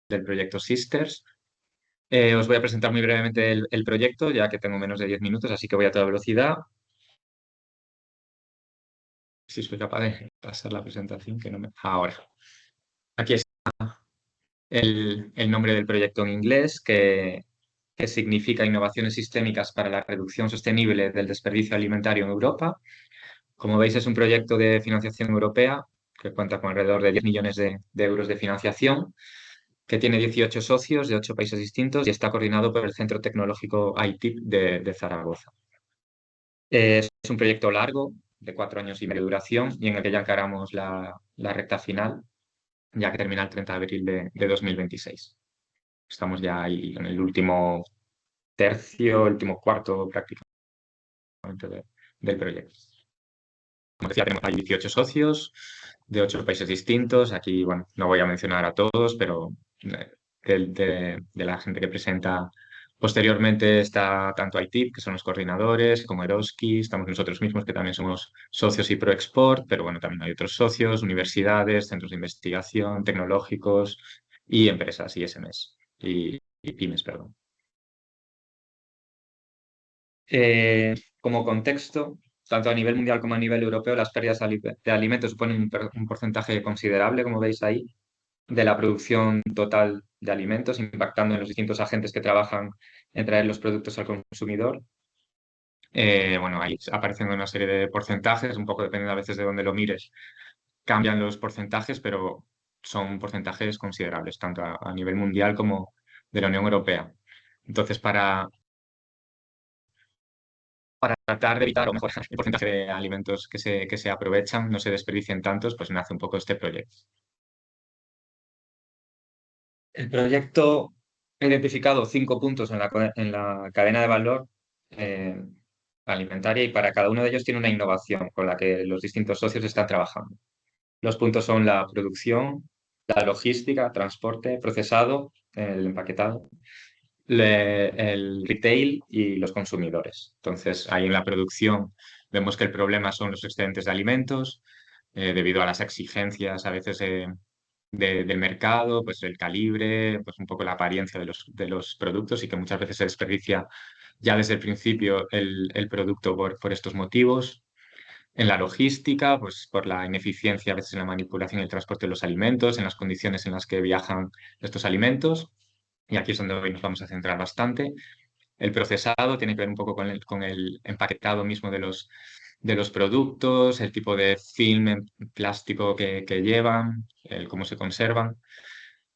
del proyecto Sisters. Os voy a presentar muy brevemente el proyecto, ya que tengo menos de 10 minutos, así que voy a toda velocidad. Si soy capaz de pasar la presentación, que no me... Ahora. Aquí está el nombre del proyecto en inglés, que significa Innovaciones Sistémicas para la Reducción Sostenible del Desperdicio Alimentario en Europa. Como veis, es un proyecto de financiación europea que cuenta con alrededor de 10 millones de euros de financiación, que tiene 18 socios de 8 países distintos y está coordinado por el Centro Tecnológico ITIP de Zaragoza. Es un proyecto largo, de 4 años y medio de duración, y en el que ya encaramos la recta final, ya que termina el 30 de abril de 2026. Estamos ya ahí en el último tercio, el último cuarto prácticamente del proyecto. Como decía, tenemos ahí 18 socios de 8 países distintos. Aquí, bueno, no voy a mencionar a todos, pero de la gente que presenta posteriormente está tanto ITIP, que son los coordinadores, como Eroski, estamos nosotros mismos, que también somos socios y ProExport, pero bueno, también hay otros socios, universidades, centros de investigación, tecnológicos y empresas, ISMs y pymes, perdón. Como contexto, tanto a nivel mundial como a nivel europeo, las pérdidas de alimentos suponen un porcentaje considerable, como veis ahí, de la producción total de alimentos, impactando en los distintos agentes que trabajan en traer los productos al consumidor. Bueno, ahí aparecen una serie de porcentajes, un poco dependiendo a veces de dónde lo mires, cambian los porcentajes, pero son porcentajes considerables, tanto a nivel mundial como de la Unión Europea. Entonces, para tratar de evitar o mejorar el porcentaje de alimentos que se aprovechan, no se desperdicien tantos, pues nace un poco este proyecto. El proyecto ha identificado 5 puntos en la cadena de valor eh, alimentaria, y para cada uno de ellos tiene una innovación con la que los distintos socios están trabajando. Los puntos son la producción, la logística, transporte, procesado, el empaquetado, el retail y los consumidores. Entonces, ahí en la producción vemos que el problema son los excedentes de alimentos, debido a las exigencias a veces del mercado, pues el calibre, pues un poco la apariencia de los productos, y que muchas veces se desperdicia ya desde el principio el producto por estos motivos. En la logística, pues por la ineficiencia a veces en la manipulación y el transporte de los alimentos, en las condiciones en las que viajan estos alimentos. Y aquí es donde hoy nos vamos a centrar bastante. El procesado tiene que ver un poco con el empaquetado mismo de los productos, el tipo de film en plástico que llevan, el cómo se conservan.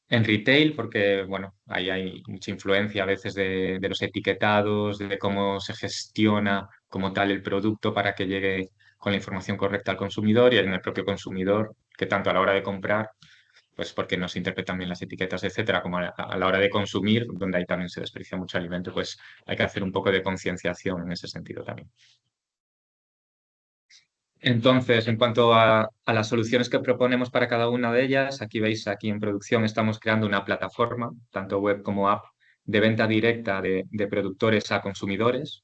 En retail, porque bueno, ahí hay mucha influencia a veces de los etiquetados, de cómo se gestiona como tal el producto para que llegue con la información correcta al consumidor, y en el propio consumidor, que tanto a la hora de comprar, pues porque no se interpretan bien las etiquetas, etcétera, como a la hora de consumir, donde ahí también se desperdicia mucho alimento, pues hay que hacer un poco de concienciación en ese sentido también. Entonces, en cuanto a las soluciones que proponemos para cada una de ellas, aquí veis, aquí en producción estamos creando una plataforma, tanto web como app, de venta directa de productores a consumidores,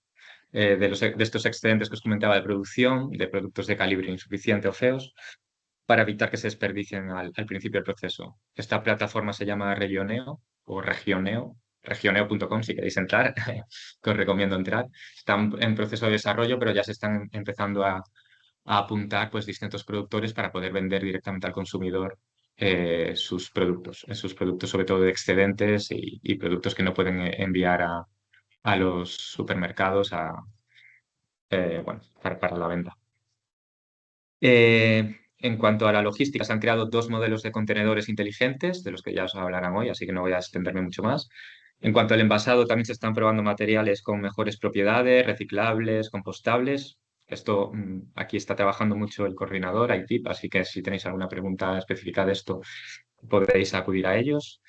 de estos excedentes que os comentaba de producción, de productos de calibre insuficiente o feos, para evitar que se desperdicien al principio del proceso. Esta plataforma se llama Regioneo o Regioneo, regioneo.com si queréis entrar, que os recomiendo entrar. Están en proceso de desarrollo, pero ya se están empezando a apuntar pues distintos productores para poder vender directamente al consumidor sus productos sobre todo de excedentes y productos que no pueden enviar a los supermercados bueno, para la venta. En cuanto a la logística, se han creado 2 modelos de contenedores inteligentes, de los que ya os hablarán hoy, así que no voy a extenderme mucho más. En cuanto al envasado, también se están probando materiales con mejores propiedades, reciclables, compostables. Esto, aquí está trabajando mucho el coordinador, ITIP, así que si tenéis alguna pregunta específica de esto, podéis acudir a ellos.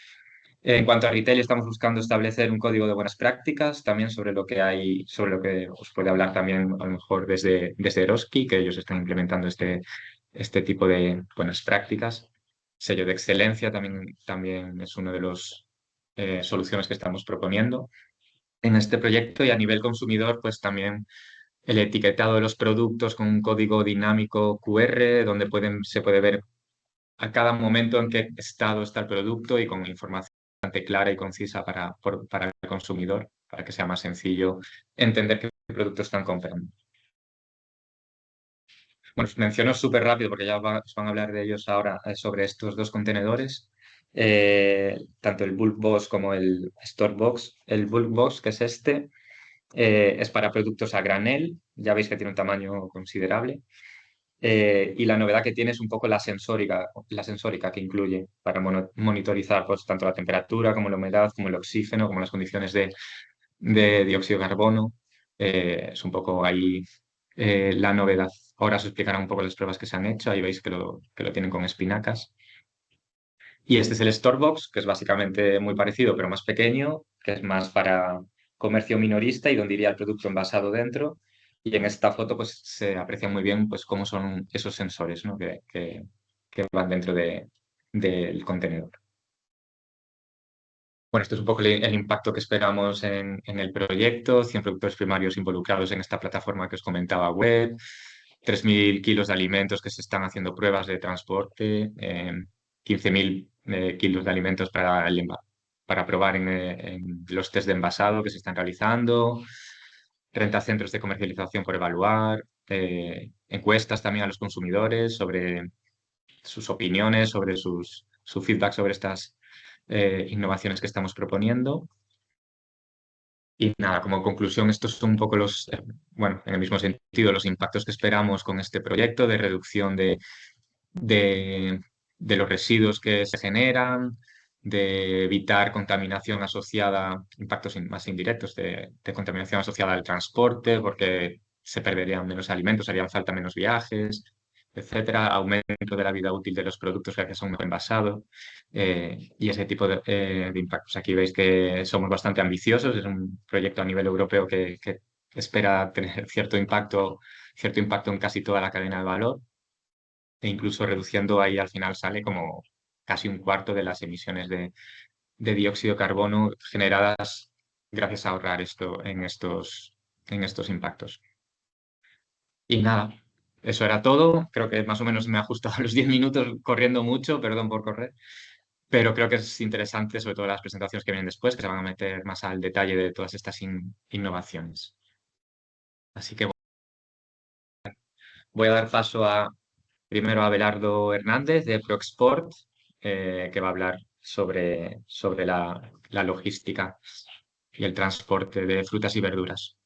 En cuanto a retail, estamos buscando establecer un código de buenas prácticas, también sobre lo que os puede hablar también a lo mejor desde Eroski, que ellos están implementando este tipo de buenas prácticas. Sello de excelencia también es uno de los soluciones que estamos proponiendo en este proyecto. Y a nivel consumidor, pues también el etiquetado de los productos con un código dinámico QR, donde se puede ver a cada momento en qué estado está el producto y con información bastante clara y concisa para el consumidor, para que sea más sencillo entender qué productos están comprando. Bueno, os menciono súper rápido porque ya os van a hablar de ellos ahora sobre estos dos contenedores, tanto el Bulk Box como el Store Box. El Bulk Box, que es este, es para productos a granel, ya veis que tiene un tamaño considerable. Y la novedad que tiene es un poco la sensórica que incluye para monitorizar pues, tanto la temperatura como la humedad, como el oxígeno, como las condiciones de dióxido de carbono. Es un poco ahí la novedad. Ahora os explicarán un poco las pruebas que se han hecho. Ahí veis que lo tienen con espinacas. Y este es el Storebox, que es básicamente muy parecido, pero más pequeño, que es más para comercio minorista y donde iría el producto envasado dentro. Y en esta foto pues se aprecia muy bien pues cómo son esos sensores, ¿no? que van dentro del contenedor. Bueno, esto es un poco el impacto que esperamos en el proyecto. 100 productores primarios involucrados en esta plataforma que os comentaba web, 3.000 kilos de alimentos que se están haciendo pruebas de transporte, 15.000 kilos de alimentos para probar en los test de envasado que se están realizando, 30 centros de comercialización por evaluar, encuestas también a los consumidores sobre sus opiniones, sobre su feedback sobre estas innovaciones que estamos proponiendo. Y nada, como conclusión, estos son un poco bueno, en el mismo sentido, los impactos que esperamos con este proyecto de reducción de, de los residuos que se generan, de evitar contaminación asociada, impactos más indirectos de contaminación asociada al transporte, porque se perderían menos alimentos, harían falta menos viajes, etcétera, aumento de la vida útil de los productos gracias a un mejor envasado y ese tipo de impactos. Aquí veis que somos bastante ambiciosos, es un proyecto a nivel europeo que espera tener cierto impacto en casi toda la cadena de valor e incluso reduciendo ahí al final sale como casi un cuarto de las emisiones de dióxido de carbono generadas gracias a ahorrar esto en estos impactos. Y nada, eso era todo. Creo que más o menos me he ajustado a los 10 minutos corriendo mucho, perdón por correr, pero creo que es interesante, sobre todo las presentaciones que vienen después, que se van a meter más al detalle de todas estas innovaciones. Así que voy a dar paso primero a Abelardo Hernández de ProExport, que va a hablar sobre la logística y el transporte de frutas y verduras.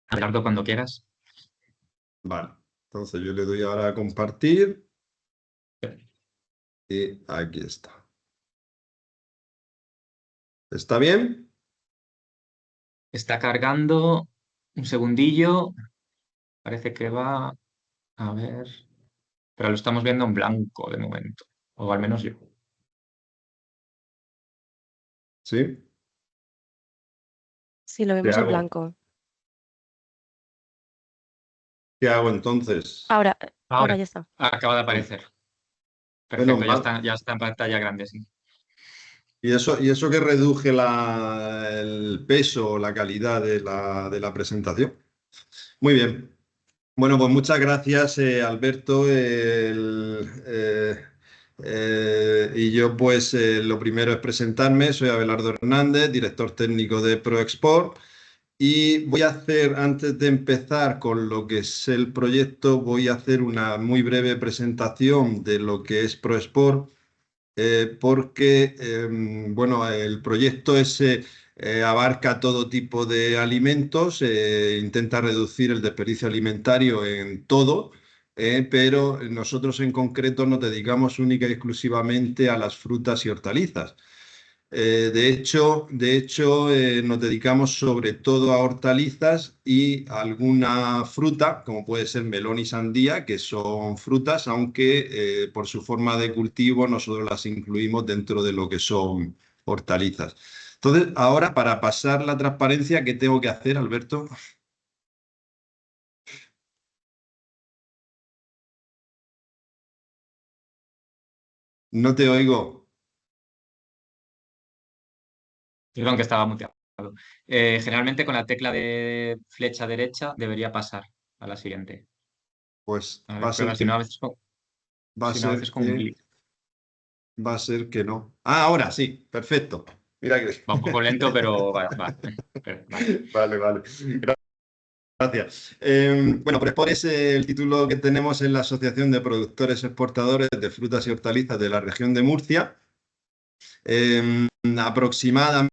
Abelardo, cuando quieras. Vale, entonces yo le doy ahora a compartir y aquí está. ¿Está bien? Está cargando un segundillo. Parece que va. A ver. Pero lo estamos viendo en blanco de momento. O al menos yo. ¿Sí? Sí, lo ¿Qué vemos en hago? blanco. ¿Qué hago entonces? Ahora Ahora ya está. acaba de aparecer. Menos Perfecto, mal. ya está en pantalla grande, sí. Y eso que reduje el peso, la calidad de la presentación? Muy bien. Bueno, pues muchas gracias, Alberto. Y yo, pues, lo primero es presentarme. Soy Abelardo Hernández, director técnico de ProExport. Y voy a hacer, antes de empezar con lo que es el proyecto, voy a hacer una muy breve presentación de lo que es ProExport porque bueno, el proyecto ese abarca todo tipo de alimentos, intenta reducir el desperdicio alimentario en todo, pero nosotros en concreto nos dedicamos única y exclusivamente a las frutas y hortalizas. De hecho nos dedicamos sobre todo a hortalizas y alguna fruta, como puede ser melón y sandía, que son frutas, aunque por su forma de cultivo nosotros las incluimos dentro de lo que son hortalizas. Entonces, ahora para pasar la transparencia, ¿qué tengo que hacer, Alberto? No te oigo. Perdón que estaba muteado. Generalmente con la tecla de flecha derecha debería pasar a la siguiente. Pues A va ver, a ser prueba, si no a veces va a si no a ser veces con un que clic. Va a ser que no. Ah, ahora sí, perfecto. Mira que... Va un poco lento, pero va. Vale. Vale, vale. Gracias. Bueno, Prespor es el título que tenemos en la Asociación de Productores Exportadores de Frutas y Hortalizas de la región de Murcia. Aproximadamente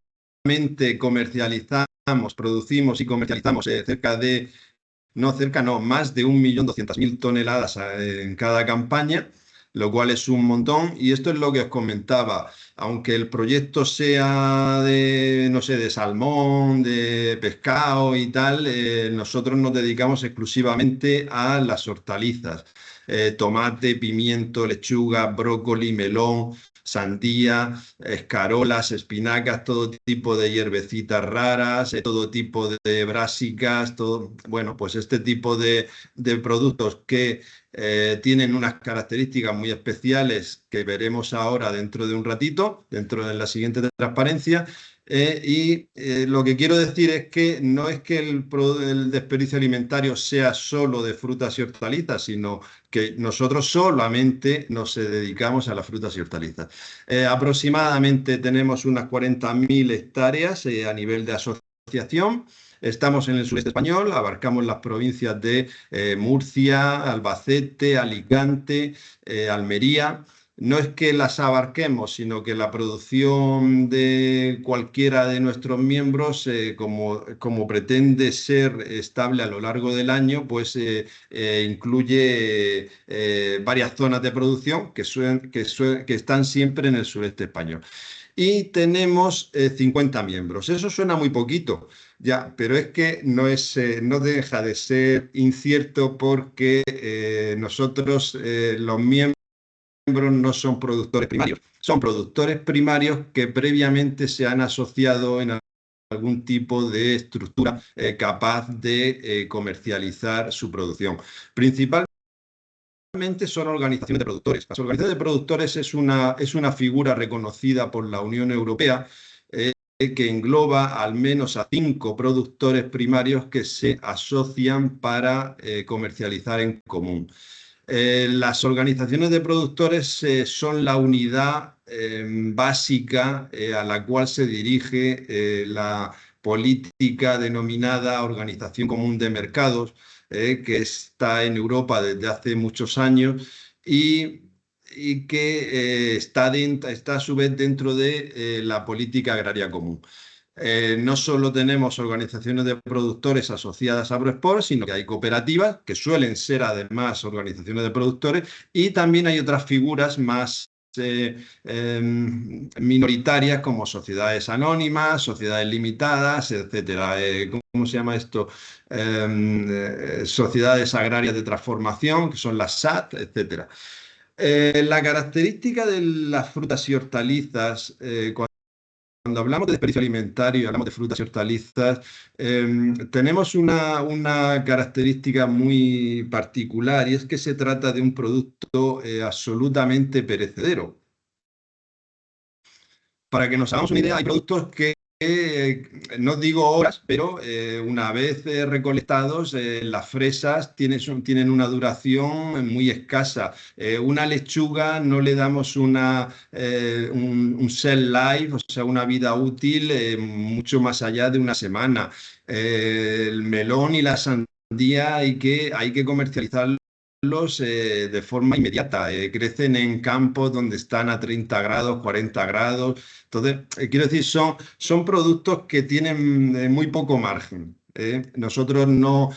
producimos y comercializamos más de 1.200.000 toneladas en cada campaña, lo cual es un montón. Y esto es lo que os comentaba. Aunque el proyecto sea de, no sé, de salmón, de pescado y tal, nosotros nos dedicamos exclusivamente a las hortalizas. Tomate, pimiento, lechuga, brócoli, melón, sandía, escarolas, espinacas, todo tipo de hierbecitas raras, todo tipo de brásicas, todo, bueno, pues este tipo de productos que tienen unas características muy especiales que veremos ahora dentro de un ratito, dentro de la siguiente transparencia. Lo que quiero decir es que no es que el desperdicio alimentario sea solo de frutas y hortalizas, sino que nosotros solamente nos dedicamos a las frutas y hortalizas. Aproximadamente tenemos unas 40.000 hectáreas a nivel de asociación. Estamos en el sureste español, abarcamos las provincias de Murcia, Albacete, Alicante, Almería. No es que las abarquemos, sino que la producción de cualquiera de nuestros miembros, como pretende ser estable a lo largo del año, pues incluye varias zonas de producción que están siempre en el sureste español. Y tenemos 50 miembros. Eso suena muy poquito, ya, pero es que no deja de ser incierto porque nosotros, los miembros, no son productores primarios, son productores primarios que previamente se han asociado en algún tipo de estructura capaz de comercializar su producción. Principalmente son organizaciones de productores. Las organizaciones de productores es una figura reconocida por la Unión Europea que engloba al menos a 5 productores primarios que se asocian para comercializar en común. Las organizaciones de productores son la unidad básica a la cual se dirige la política denominada Organización Común de Mercados, que está en Europa desde hace muchos años y que está a su vez dentro de la política agraria común. No solo tenemos organizaciones de productores asociadas a Prosport, sino que hay cooperativas, que suelen ser además organizaciones de productores, y también hay otras figuras más minoritarias como sociedades anónimas, sociedades limitadas, etcétera. ¿Cómo se llama esto? Sociedades agrarias de transformación, que son las SAT, etcétera. La característica de las frutas y hortalizas, cuando hablamos de desperdicio alimentario, hablamos de frutas y hortalizas, tenemos una característica muy particular y es que se trata de un producto absolutamente perecedero. Para que nos hagamos una idea, hay productos que no digo horas, pero una vez recolectados, las fresas tienen una duración muy escasa. Una lechuga no le damos un shelf life, o sea, una vida útil mucho más allá de una semana. El melón y la sandía hay que comercializarlos de forma inmediata. Crecen en campos donde están a 30 grados, 40 grados. Entonces, quiero decir, son productos que tienen muy poco margen. Nosotros no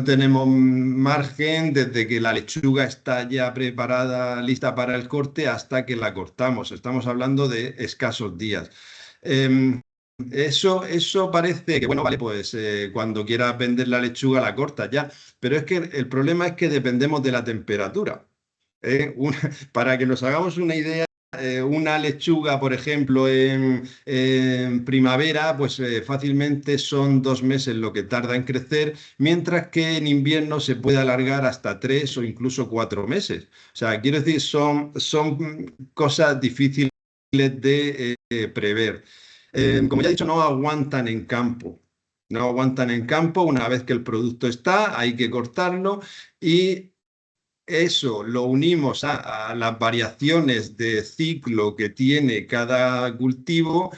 tenemos margen desde que la lechuga está ya preparada, lista para el corte, hasta que la cortamos. Estamos hablando de escasos días. Eso parece que, bueno, vale, pues cuando quieras vender la lechuga la cortas ya, pero es que el problema es que dependemos de la temperatura. Para que nos hagamos una idea, una lechuga, por ejemplo, en primavera, pues fácilmente son 2 meses lo que tarda en crecer, mientras que en invierno se puede alargar hasta 3 o incluso 4 meses. O sea, quiero decir, son cosas difíciles de prever. Como ya he dicho, no aguantan en campo. No aguantan en campo. Una vez que el producto está, hay que cortarlo y eso lo unimos a las variaciones de ciclo que tiene cada cultivo,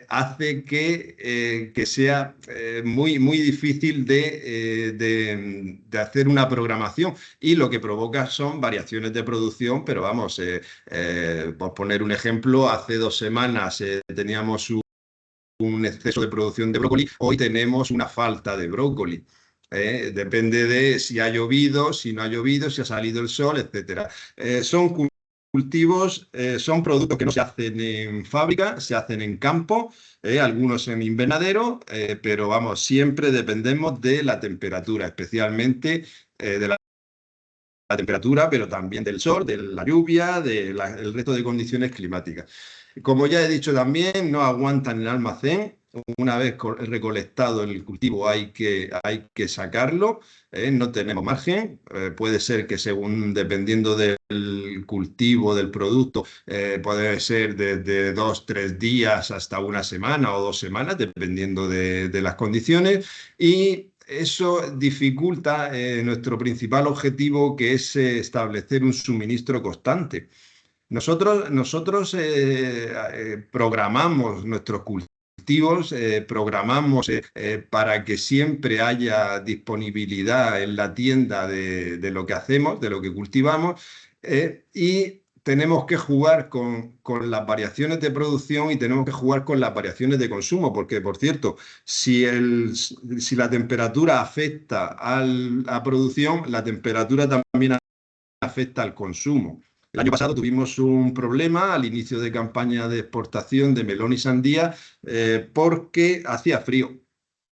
hace que sea muy difícil de hacer una programación, y lo que provoca son variaciones de producción, pero vamos, por poner un ejemplo, hace 2 semanas teníamos un exceso de producción de brócoli, hoy tenemos una falta de brócoli. Depende de si ha llovido, si no ha llovido, si ha salido el sol, etcétera. Son cultivos, son productos que no se hacen en fábrica, se hacen en campo, algunos en invernadero, pero vamos, siempre dependemos de la temperatura, especialmente de la temperatura, pero también del sol, de la lluvia, del resto de condiciones climáticas. Como ya he dicho también, no aguantan en el almacén. Una vez recolectado el cultivo hay que sacarlo, no tenemos margen. Puede ser que según, dependiendo del cultivo, del producto, puede ser desde 2, 3 días hasta una semana o 2 semanas, dependiendo de las condiciones. Y eso dificulta nuestro principal objetivo, que es establecer un suministro constante. Nosotros programamos nuestros cultivos, programamos para que siempre haya disponibilidad en la tienda de lo que hacemos, de lo que cultivamos, y tenemos que jugar con las variaciones de producción y tenemos que jugar con las variaciones de consumo, porque, por cierto, si la temperatura afecta a la producción, la temperatura también afecta al consumo. El año pasado tuvimos un problema al inicio de campaña de exportación de melón y sandía, porque hacía frío.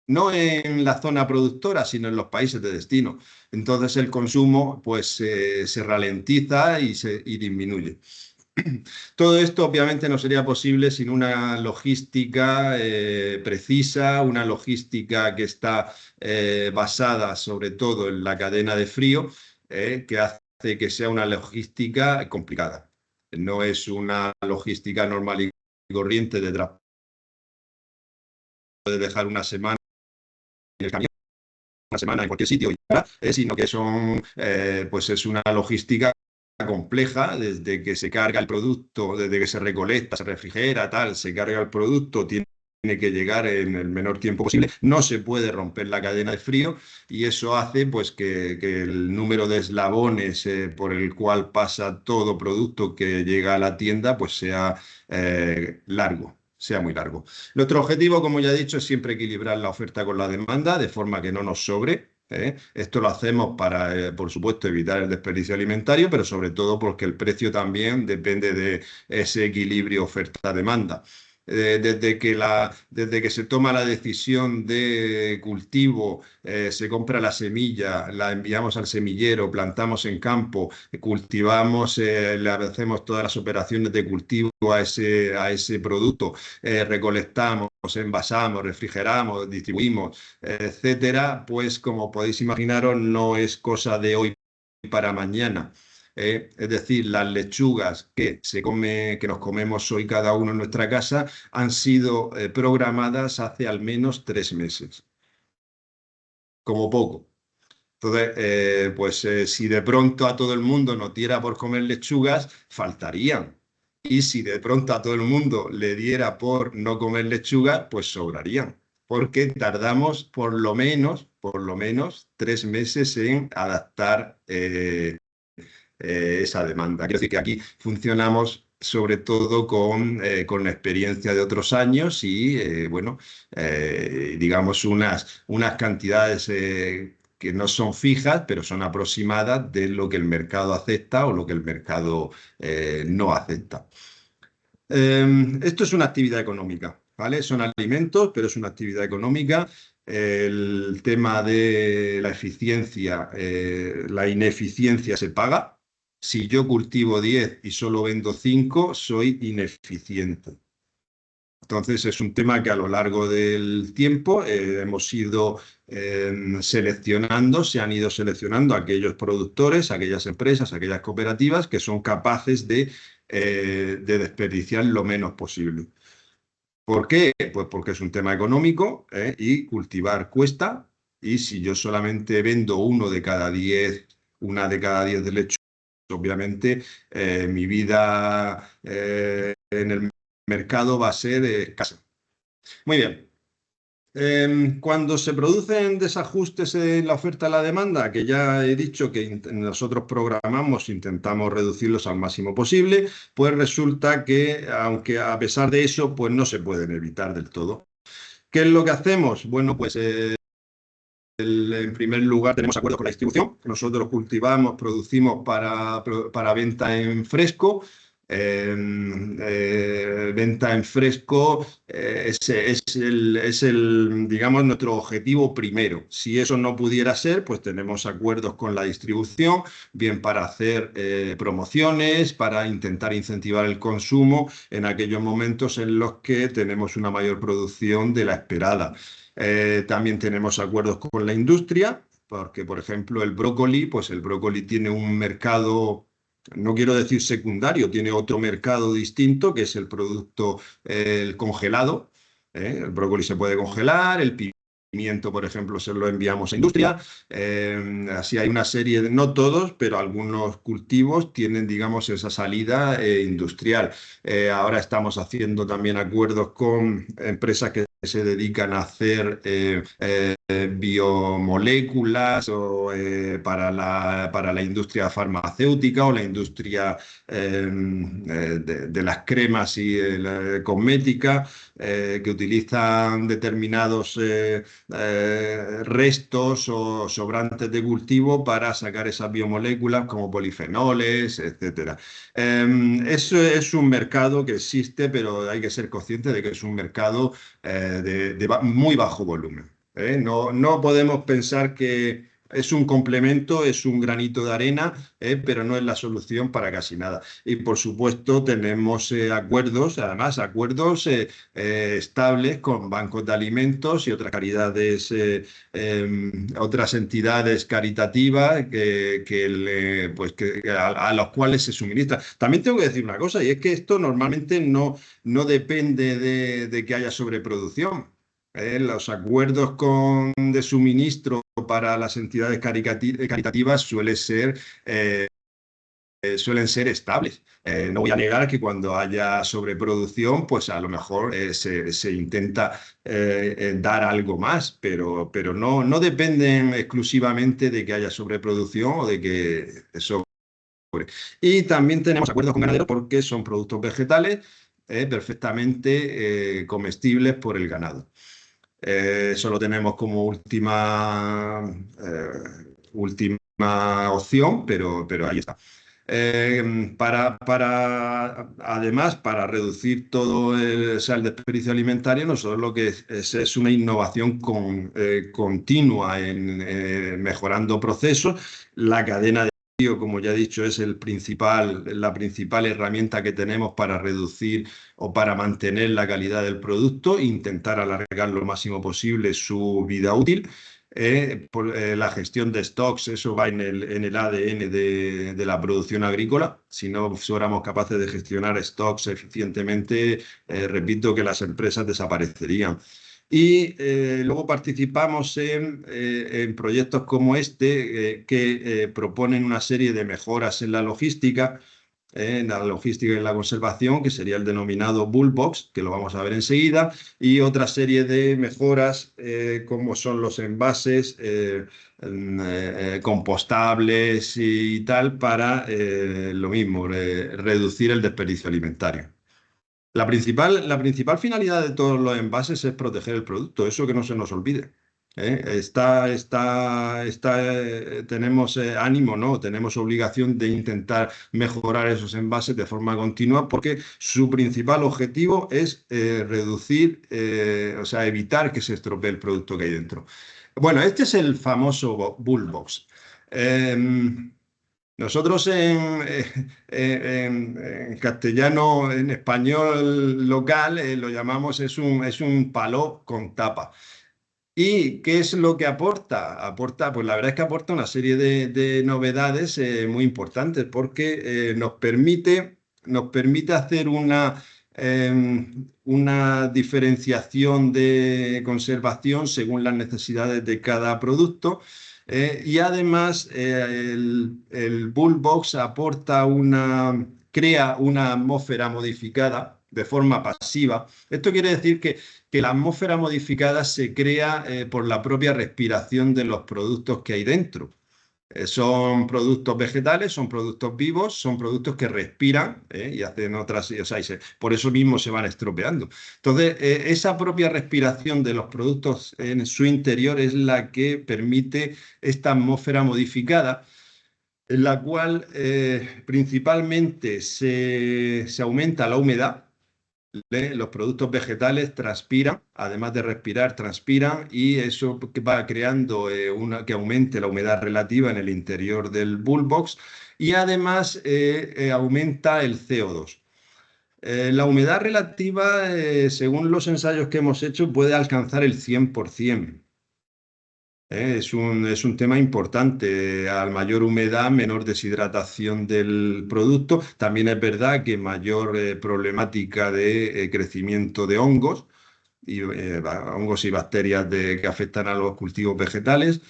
No en la zona productora, sino en los países de destino. Entonces el consumo pues, se ralentiza y disminuye. Todo esto obviamente no sería posible sin una logística precisa, una logística que está basada sobre todo en la cadena de frío, que hace que sea una logística complicada. No es una logística normal y corriente de transporte, de dejar una semana en el camión, una semana en cualquier sitio, sino que pues es una logística compleja, desde que se carga el producto, desde que se recolecta, se refrigera, tal, se carga el producto, tiene que llegar en el menor tiempo posible, no se puede romper la cadena de frío, y eso hace pues que el número de eslabones por el cual pasa todo producto que llega a la tienda pues sea largo. Sea muy largo. Nuestro objetivo, como ya he dicho, es siempre equilibrar la oferta con la demanda, de forma que no nos sobre. Esto lo hacemos para, por supuesto, evitar el desperdicio alimentario, pero sobre todo porque el precio también depende de ese equilibrio oferta-demanda. Desde que se toma la decisión de cultivo, se compra la semilla, la enviamos al semillero, plantamos en campo, cultivamos, le hacemos todas las operaciones de cultivo a ese producto, recolectamos, envasamos, refrigeramos, distribuimos, etcétera, pues como podéis imaginaros, no es cosa de hoy para mañana. Es decir, las lechugas que nos comemos hoy cada uno en nuestra casa han sido programadas hace al menos 3 meses, como poco. Entonces, pues si de pronto a todo el mundo nos diera por comer lechugas, faltarían. Y si de pronto a todo el mundo le diera por no comer lechugas, pues sobrarían. Porque tardamos por lo menos 3 meses en adaptar esa demanda. Quiero decir que aquí funcionamos sobre todo con la experiencia de otros años y, bueno, digamos, unas cantidades que no son fijas, pero son aproximadas de lo que el mercado acepta o lo que el mercado no acepta. Esto es una actividad económica, ¿vale? Son alimentos, pero es una actividad económica. El tema de la eficiencia, la ineficiencia se paga. Si yo cultivo 10 y solo vendo 5, soy ineficiente. Entonces es un tema que a lo largo del tiempo hemos ido seleccionando, se han ido seleccionando aquellos productores, aquellas empresas, aquellas cooperativas que son capaces de desperdiciar lo menos posible. ¿Por qué? Pues porque es un tema económico, y cultivar cuesta, y si yo solamente vendo 1 de cada 10 una de cada 10 de leche. Obviamente, mi vida en el mercado va a ser escasa. Muy bien. Cuando se producen desajustes en la oferta y la demanda, que ya he dicho que nosotros programamos, intentamos reducirlos al máximo posible, pues resulta que, aunque a pesar de eso, pues no se pueden evitar del todo. ¿Qué es lo que hacemos? Bueno, pues en primer lugar tenemos acuerdos con la distribución. Nosotros cultivamos, producimos para venta en fresco. Venta en fresco digamos, nuestro objetivo primero. Si eso no pudiera ser, pues tenemos acuerdos con la distribución, bien para hacer promociones, para intentar incentivar el consumo en aquellos momentos en los que tenemos una mayor producción de la esperada. También tenemos acuerdos con la industria, porque, por ejemplo, el brócoli, pues el brócoli tiene un mercado, no quiero decir secundario, tiene otro mercado distinto, que es el producto el congelado. El brócoli se puede congelar, el pimiento, por ejemplo, se lo enviamos a industria. Así hay una serie, no todos, pero algunos cultivos tienen, digamos, esa salida industrial. Ahora estamos haciendo también acuerdos con empresas que se dedican a hacer biomoléculas o, para la industria farmacéutica o la industria de las cremas y la cosmética, que utilizan determinados restos o sobrantes de cultivo para sacar esas biomoléculas como polifenoles, etcétera. Eso es un mercado que existe, pero hay que ser consciente de que es un mercado muy bajo volumen. No, no podemos pensar que es un complemento, es un granito de arena, pero no es la solución para casi nada. Y por supuesto tenemos acuerdos, además acuerdos estables con bancos de alimentos y otras caridades, otras entidades caritativas a los cuales se suministra. También tengo que decir una cosa, y es que esto normalmente no depende de que haya sobreproducción. Los acuerdos de suministro para las entidades caritativas suelen ser estables. No voy a negar que cuando haya sobreproducción, pues a lo mejor se intenta dar algo más, pero no dependen exclusivamente de que haya sobreproducción o de que eso. Y también tenemos acuerdos con ganaderos porque son productos vegetales perfectamente comestibles por el ganado. Eso lo tenemos como última opción, pero ahí está. Además, para reducir todo o sea, el desperdicio alimentario, nosotros lo que es una innovación continua en mejorando procesos. La cadena de frío, como ya he dicho, es la principal herramienta que tenemos para reducir o para mantener la calidad del producto, intentar alargar lo máximo posible su vida útil. La gestión de stocks, eso va en el ADN de la producción agrícola. Si no fuéramos capaces de gestionar stocks eficientemente, repito que las empresas desaparecerían. Y luego participamos en proyectos como este que proponen una serie de mejoras en la logística y en la conservación, que sería el denominado Bullbox, que lo vamos a ver enseguida, y otra serie de mejoras como son los envases compostables y tal, para lo mismo, reducir el desperdicio alimentario. La principal finalidad de todos los envases es proteger el producto, eso que no se nos olvide. Tenemos ánimo, ¿no? Tenemos obligación de intentar mejorar esos envases de forma continua porque su principal objetivo es reducir, o sea, evitar que se estropee el producto que hay dentro. Bueno, este es el famoso Bullbox. Nosotros en castellano, en español local, lo llamamos, es un paló con tapa. ¿Y qué es lo que aporta? Pues la verdad es que aporta una serie de novedades muy importantes porque nos permite hacer una diferenciación de conservación según las necesidades de cada producto. Y además el Bullbox crea una atmósfera modificada de forma pasiva. Esto quiere decir que la atmósfera modificada se crea por la propia respiración de los productos que hay dentro. Son productos vegetales, son productos vivos, son productos que respiran y hacen otras, o sea, por eso mismo se van estropeando. Entonces, esa propia respiración de los productos en su interior es la que permite esta atmósfera modificada, en la cual principalmente se aumenta la humedad. Los productos vegetales transpiran, además de respirar, transpiran y eso va creando que aumente la humedad relativa en el interior del bullbox y además aumenta el CO2. La humedad relativa, según los ensayos que hemos hecho, puede alcanzar el 100%. Es un tema importante. Al mayor humedad, menor deshidratación del producto. También es verdad que mayor problemática de crecimiento de hongos hongos y bacterias que afectan a los cultivos vegetales.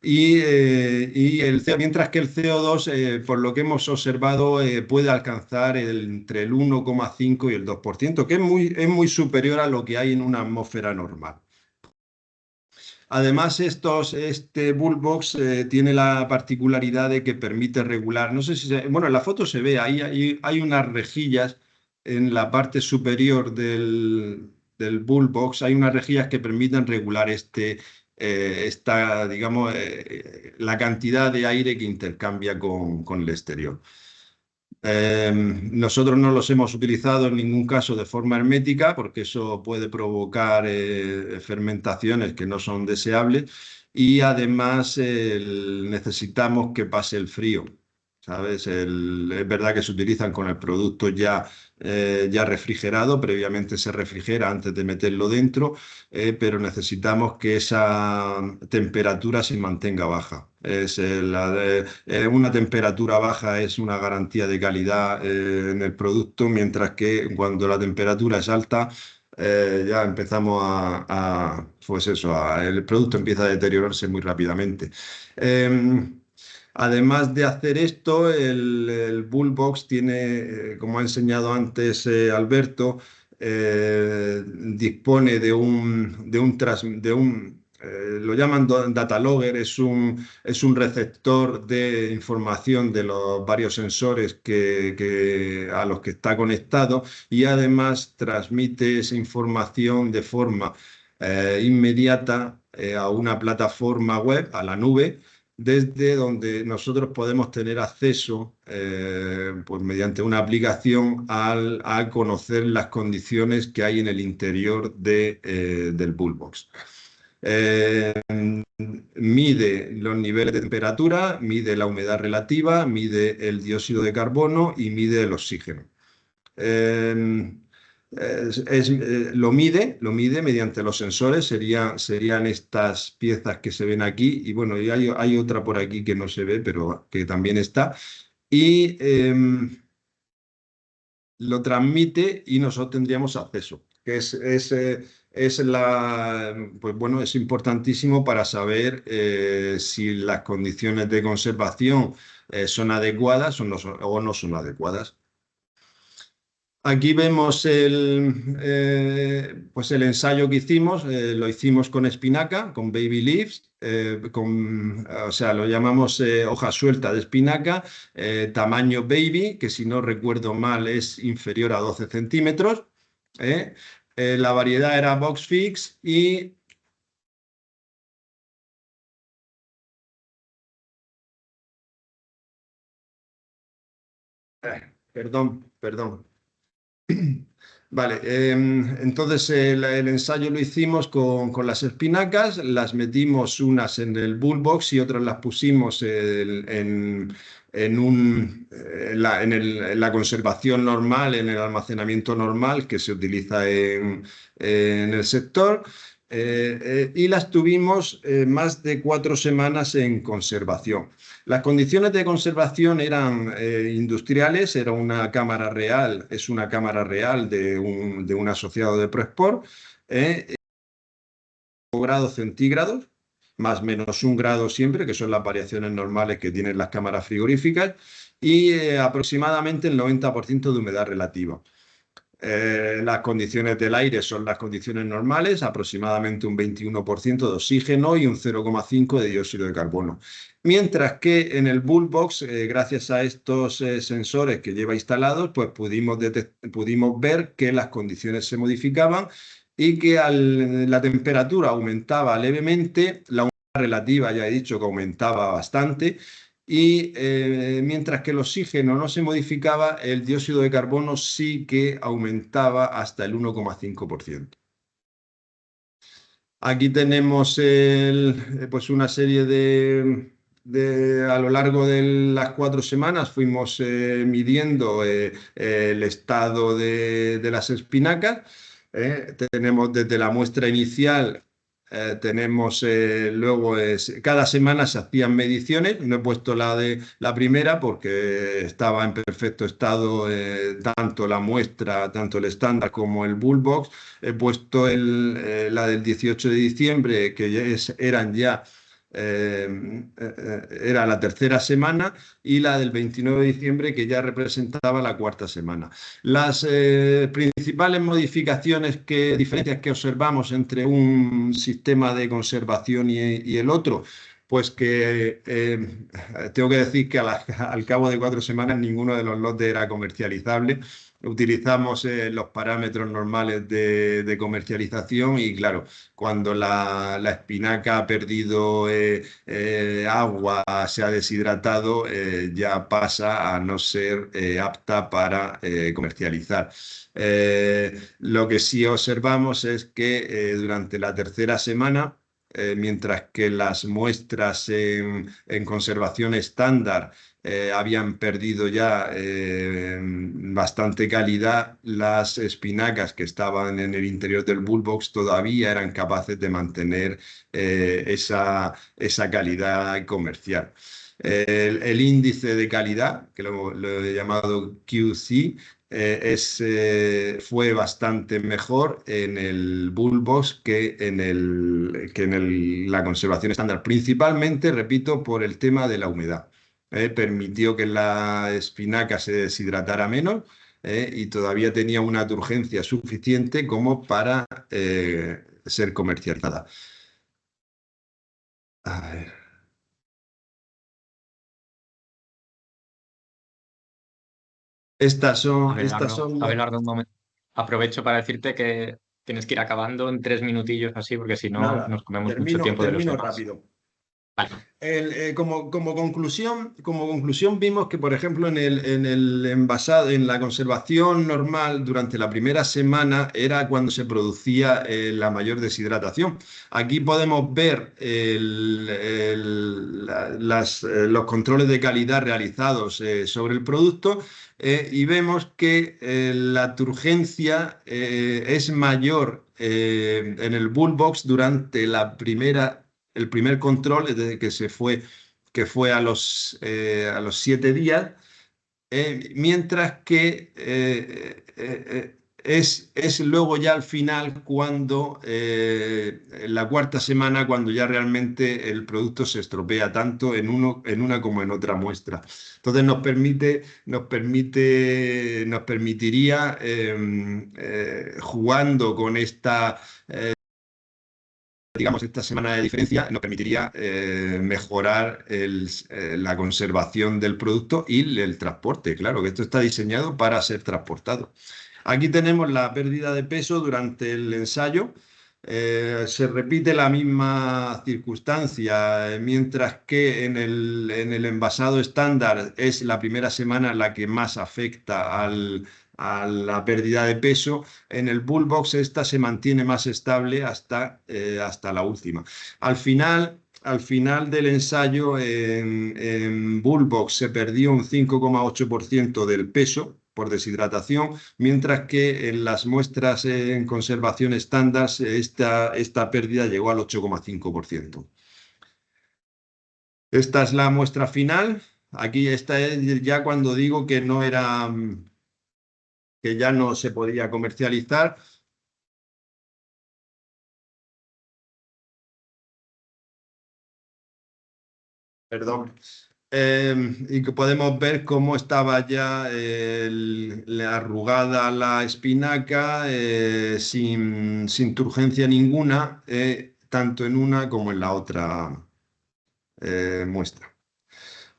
Mientras que el CO2, por lo que hemos observado, puede alcanzar entre el 1,5 y el 2%, que es muy superior a lo que hay en una atmósfera normal. Además, este Bullbox tiene la particularidad de que permite regular, no sé si bueno, en la foto se ve, hay unas rejillas en la parte superior del Bullbox, hay unas rejillas que permiten regular digamos, la cantidad de aire que intercambia con el exterior. Nosotros no los hemos utilizado en ningún caso de forma hermética porque eso puede provocar fermentaciones que no son deseables y además necesitamos que pase el frío. ¿Sabes? Es verdad que se utilizan con el producto ya refrigerado, previamente se refrigera antes de meterlo dentro, pero necesitamos que esa temperatura se mantenga baja. Una temperatura baja es una garantía de calidad en el producto, mientras que cuando la temperatura es alta, ya empezamos pues eso, el producto empieza a deteriorarse muy rápidamente. Además de hacer esto, el Bullbox tiene, como ha enseñado antes Alberto, dispone lo llaman data logger, es un receptor de información de los varios sensores a los que está conectado y además transmite esa información de forma inmediata a una plataforma web, a la nube, desde donde nosotros podemos tener acceso, pues mediante una aplicación, a conocer las condiciones que hay en el interior del Bullbox. Mide los niveles de temperatura, mide la humedad relativa, mide el dióxido de carbono y mide el oxígeno. Lo mide mediante los sensores, serían estas piezas que se ven aquí, y bueno, y hay otra por aquí que no se ve, pero que también está, y lo transmite y nosotros tendríamos acceso, que pues bueno, es importantísimo para saber si las condiciones de conservación son adecuadas o no son adecuadas. Aquí vemos pues el ensayo que hicimos, lo hicimos con espinaca, con baby leaves, o sea, lo llamamos hoja suelta de espinaca, tamaño baby, que si no recuerdo mal es inferior a 12 centímetros. La variedad era Box Fix y... Perdón. Vale, entonces el ensayo lo hicimos con las espinacas, las metimos unas en el Bullbox y otras las pusimos en la conservación normal, en el almacenamiento normal que se utiliza en el sector. Y las tuvimos más de 4 semanas en conservación. Las condiciones de conservación eran industriales, era una cámara real, es una cámara real de un asociado de ProSport, grados centígrados, más menos 1 grado siempre, que son las variaciones normales que tienen las cámaras frigoríficas, y aproximadamente el 90% de humedad relativa. Las condiciones del aire son las condiciones normales, aproximadamente un 21% de oxígeno y un 0,5 de dióxido de carbono. Mientras que en el Bullbox, gracias a estos sensores que lleva instalados, pues pudimos ver que las condiciones se modificaban y que la temperatura aumentaba levemente, la humedad relativa ya he dicho que aumentaba bastante, y mientras que el oxígeno no se modificaba, el dióxido de carbono sí que aumentaba hasta el 1,5%. Aquí tenemos pues una serie a lo largo de las 4 semanas fuimos midiendo el estado de las espinacas. Tenemos desde la muestra inicial, tenemos luego, cada semana se hacían mediciones. No he puesto la de la primera porque estaba en perfecto estado, tanto la muestra, tanto el estándar como el Bullbox. He puesto la del 18 de diciembre, que eran ya, era la tercera semana, y la del 29 de diciembre, que ya representaba la cuarta semana. Las principales diferencias que observamos entre un sistema de conservación y el otro, pues que tengo que decir que al cabo de 4 semanas ninguno de los lotes era comercializable. Utilizamos los parámetros normales de comercialización y claro, cuando la espinaca ha perdido agua, se ha deshidratado, ya pasa a no ser apta para comercializar. Lo que sí observamos es que durante la tercera semana, mientras que las muestras en conservación estándar habían perdido ya bastante calidad, las espinacas que estaban en el interior del Bullbox todavía eran capaces de mantener esa calidad comercial. El índice de calidad, que lo he llamado QC, fue bastante mejor en el Bullbox que en la conservación estándar, principalmente, repito, por el tema de la humedad. Permitió que la espinaca se deshidratara menos, y todavía tenía una turgencia suficiente como para ser comercializada. A ver. Estas son Abelardo, un momento. Aprovecho para decirte que tienes que ir acabando en 3 minutillos así, porque si no nada, nos comemos mucho tiempo de los termino demás. rápido. Vale. Como conclusión, vimos que, por ejemplo, en el envasado, en la conservación normal, durante la primera semana era cuando se producía la mayor deshidratación. Aquí podemos ver los controles de calidad realizados sobre el producto, y vemos que la turgencia es mayor en el Bullbox durante el primer control, desde que fue a los 7 días, mientras que es luego ya al final, cuando la cuarta semana, cuando ya realmente el producto se estropea tanto en una como en otra muestra. Entonces nos permitiría, jugando con esta semana de diferencia, nos permitiría mejorar la conservación del producto y el transporte. Claro que esto está diseñado para ser transportado. Aquí tenemos la pérdida de peso durante el ensayo. Se repite la misma circunstancia, mientras que en el envasado estándar es la primera semana la que más afecta a la pérdida de peso. En el Bullbox esta se mantiene más estable hasta la última. Al final del ensayo, en Bullbox se perdió un 5,8% del peso por deshidratación, mientras que en las muestras en conservación estándar esta pérdida llegó al 8,5%. Esta es la muestra final. Aquí esta es ya cuando digo que ya no se podía comercializar. Perdón. Y que podemos ver cómo estaba ya arrugada la espinaca sin turgencia ninguna, tanto en una como en la otra muestra.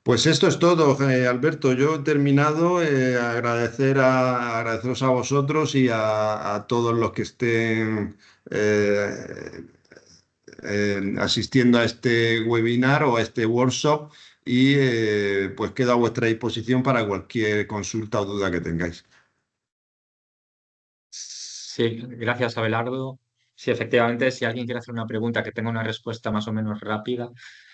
Pues esto es todo, Alberto. Yo he terminado. Agradeceros a vosotros y a todos los que estén eh, asistiendo a este webinar o a este workshop y pues quedo a vuestra disposición para cualquier consulta o duda que tengáis. Sí, gracias, Abelardo. Sí, efectivamente, si alguien quiere hacer una pregunta que tenga una respuesta más o menos rápida,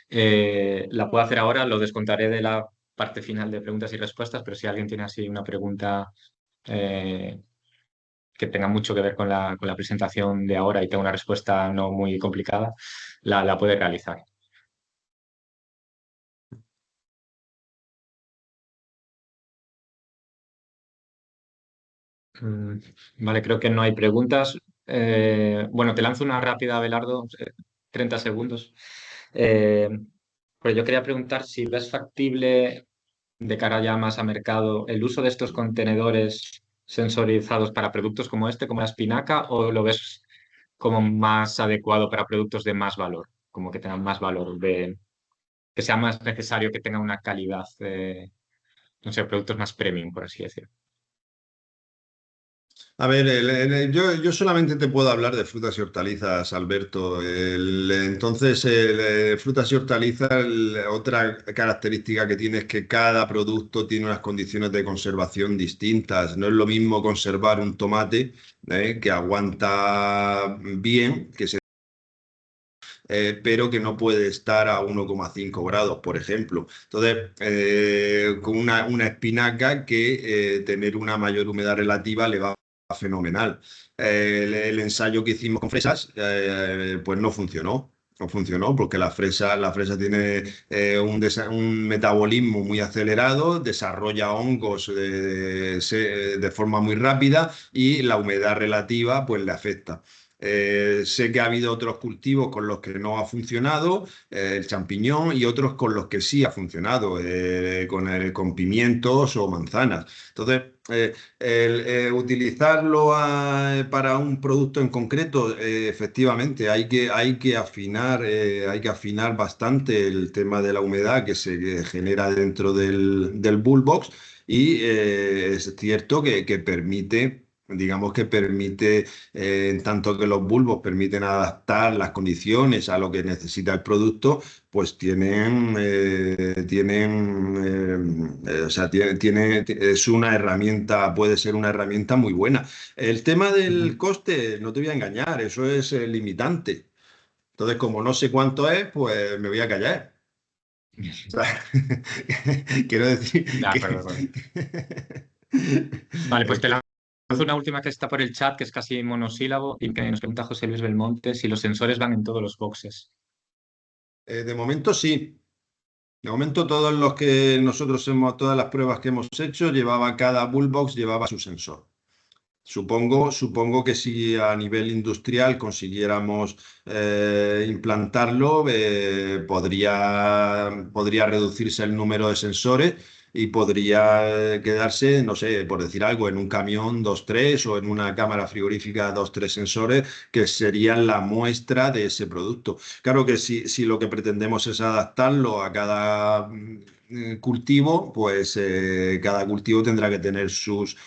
la puedo hacer ahora, lo descontaré de la parte final de preguntas y respuestas, pero si alguien tiene así una pregunta eh, que tenga mucho que ver con la presentación de ahora y tenga una respuesta no muy complicada, la puede realizar. Mm, Vale, creo que no hay preguntas. Bueno, te lanzo una rápida, Abelardo, 30 segundos. Eh, pues yo quería preguntar si ves factible, de cara ya más a mercado, el uso de estos contenedores sensorizados para productos como este, como la espinaca, o lo ves como más adecuado para productos de más valor, como que tengan más valor, que sea más necesario que tengan una calidad, no sé, productos más premium, por así decirlo. A ver, yo solamente te puedo hablar de frutas y hortalizas, Alberto. Entonces, frutas y hortalizas, otra característica que tiene es que cada producto tiene unas condiciones de conservación distintas. No es lo mismo conservar un tomate, que aguanta bien, pero que no puede estar a 1,5 grados, por ejemplo. Entonces, con una espinaca que tener una mayor humedad relativa le va fenomenal. El ensayo que hicimos con fresas, pues no funcionó. No funcionó porque la fresa tiene un metabolismo muy acelerado, desarrolla hongos de forma muy rápida y la humedad relativa pues le afecta. Sé que ha habido otros cultivos con los que no ha funcionado, el champiñón, y otros con los que sí ha funcionado, con pimientos o manzanas. Entonces, utilizarlo para un producto en concreto, efectivamente, hay que afinar bastante el tema de la humedad que se genera dentro del bullbox y es cierto que permite. Digamos que permite, en tanto que los bulbos permiten adaptar las condiciones a lo que necesita el producto, pues o sea, es una herramienta, puede ser una herramienta muy buena. El tema del coste, no te voy a engañar, eso es limitante. Entonces, como no sé cuánto es, pues me voy a callar. O sea, quiero decir De acuerdo, de acuerdo. Vale, pues te lanzo una última que está por el chat, que es casi monosílabo, y que nos pregunta José Luis Belmonte si los sensores van en todos los boxes. De momento sí. De momento todas las pruebas que hemos hecho, cada bullbox llevaba su sensor. Supongo que si a nivel industrial consiguiéramos implantarlo, podría reducirse el número de sensores y podría quedarse, no sé, por decir algo, en un camión dos, tres o en una cámara frigorífica dos, tres sensores que serían la muestra de ese producto. Claro que si lo que pretendemos es adaptarlo a cada cultivo, pues cada cultivo tendrá que tener sus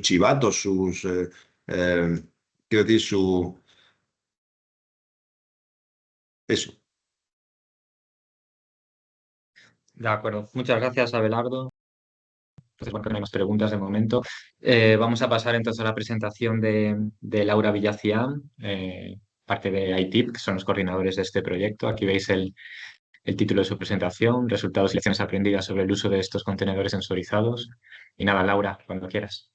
chivatos, eh, quiero decir, eso. De acuerdo. Muchas gracias, Abelardo. Entonces, bueno, que no hay más preguntas de momento. Vamos a pasar entonces a la presentación de Laura Villacián, parte de ITIP, que son los coordinadores de este proyecto. Aquí veis el título de su presentación, resultados y lecciones aprendidas sobre el uso de estos contenedores sensorizados. Y nada, Laura, cuando quieras.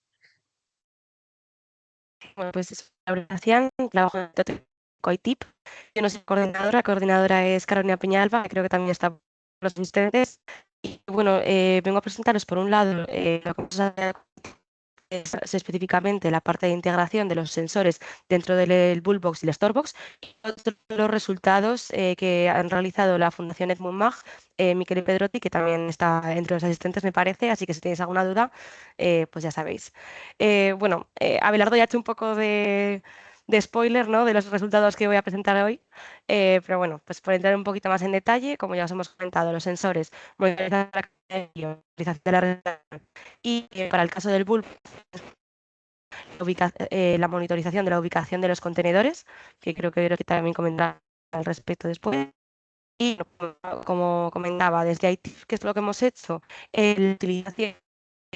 Bueno, pues es Laura Gracián, trabajo en el técnico ITIP. Yo no soy coordinadora, la coordinadora es Carolina Peñalba, que creo que también está por los asistentes. Y bueno, vengo a presentaros por un lado lo que vamos a hacer específicamente la parte de integración de los sensores dentro del Bullbox y el Storebox, y otros de los resultados que han realizado la Fundación Edmund Mag, Miquel Pedrotti, que también está entre los asistentes, me parece, así que si tenéis alguna duda, pues ya sabéis. Bueno, Abelardo ya ha hecho un poco de spoiler, ¿no?, de los resultados que voy a presentar hoy, pero bueno, pues por entrar un poquito más en detalle, como ya os hemos comentado, los sensores, monitorización de la red y para el caso del bulb, la monitorización de la ubicación de los contenedores, que creo que también comentará al respecto después. Y como comentaba, desde ITIF, que es lo que hemos hecho, la utilización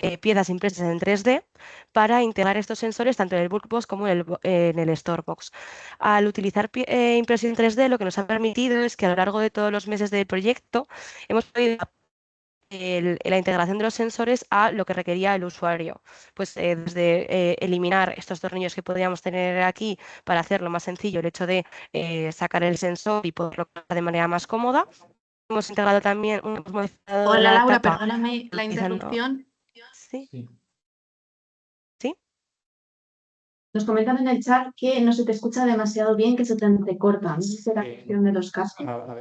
de piezas impresas en 3D para integrar estos sensores tanto en el Bulkbox como en el Storebox. Al utilizar impresión 3D, lo que nos ha permitido es que a lo largo de todos los meses del proyecto hemos podido la integración de los sensores a lo que requería el usuario. Pues desde eliminar estos tornillos que podríamos tener aquí para hacerlo más sencillo, el hecho de sacar el sensor y poderlo colocar de manera más cómoda. Hemos integrado también, hemos modificado Hola la Laura, tapa perdóname la utilizando- interrupción. Sí, Sí. sí. Nos comentan en el chat que no se te escucha demasiado bien, que se te entrecorta. No sé si será cuestión de los cascos. A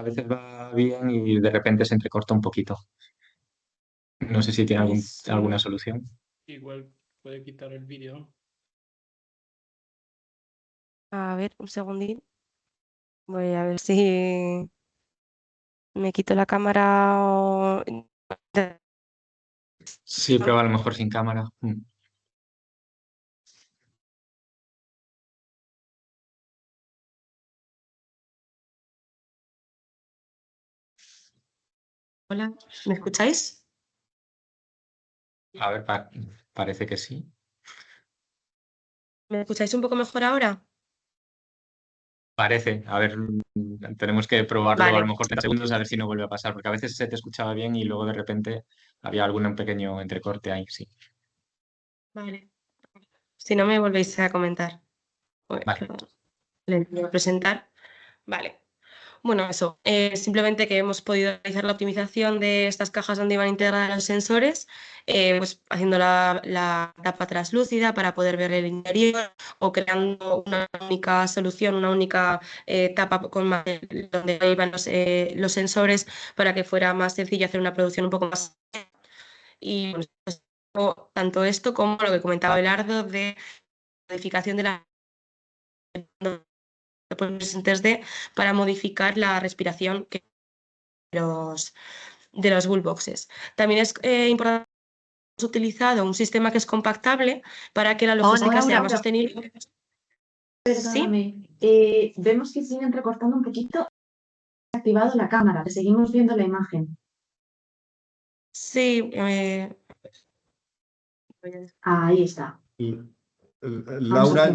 veces va bien y de repente se entrecorta un poquito. No sé si tiene alguna solución. Igual puede quitar el vídeo. A ver, un segundín. Voy a ver si me quito la cámara o... Sí, prueba a lo mejor sin cámara. Hola, ¿me escucháis? A ver, parece que sí. ¿Me escucháis un poco mejor ahora? Parece. A ver, tenemos que probarlo Vale. a lo mejor 30 segundos a ver si no vuelve a pasar, porque a veces se te escuchaba bien y luego de repente había algún pequeño entrecorte ahí, sí. Vale. Si no me volvéis a comentar. Uy, Vale. perdón. Le voy a presentar. Vale. Bueno, eso. Simplemente que hemos podido realizar la optimización de estas cajas donde iban a integrar los sensores, pues haciendo la tapa translúcida para poder ver el interior o creando una única solución, una única tapa donde iban los sensores para que fuera más sencillo hacer una producción un poco más. Y bueno, pues, tanto esto como lo que comentaba Belardo de modificación de la en 3D para modificar la respiración de los bullboxes. También es importante que hemos utilizado un sistema que es compactable para que la logística sea más sostenible. Perdóname, vemos que siguen recortando un poquito. Activado la cámara, te seguimos viendo la imagen. Sí, Ahí está. Laura,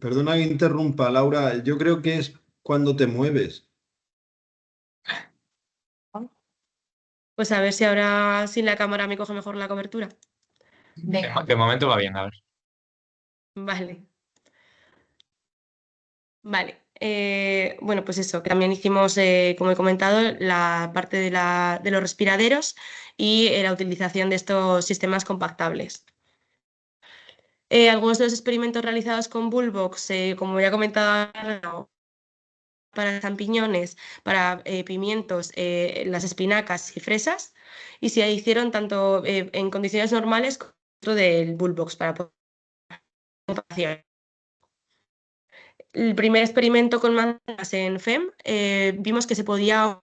perdona que interrumpa, Laura, yo creo que es cuando te mueves. pues a ver si ahora sin la cámara me coge mejor la cobertura. De momento va bien, a ver. Vale. Vale. Bueno, pues eso, también hicimos, como he comentado, la parte de los respiraderos y la utilización de estos sistemas compactables. Algunos de los experimentos realizados con Bullbox, como ya comentaba, para champiñones, para pimientos, las espinacas y fresas, y se hicieron tanto en condiciones normales como dentro del Bullbox para comparación. El primer experimento con manzanas en FEM, vimos que se podía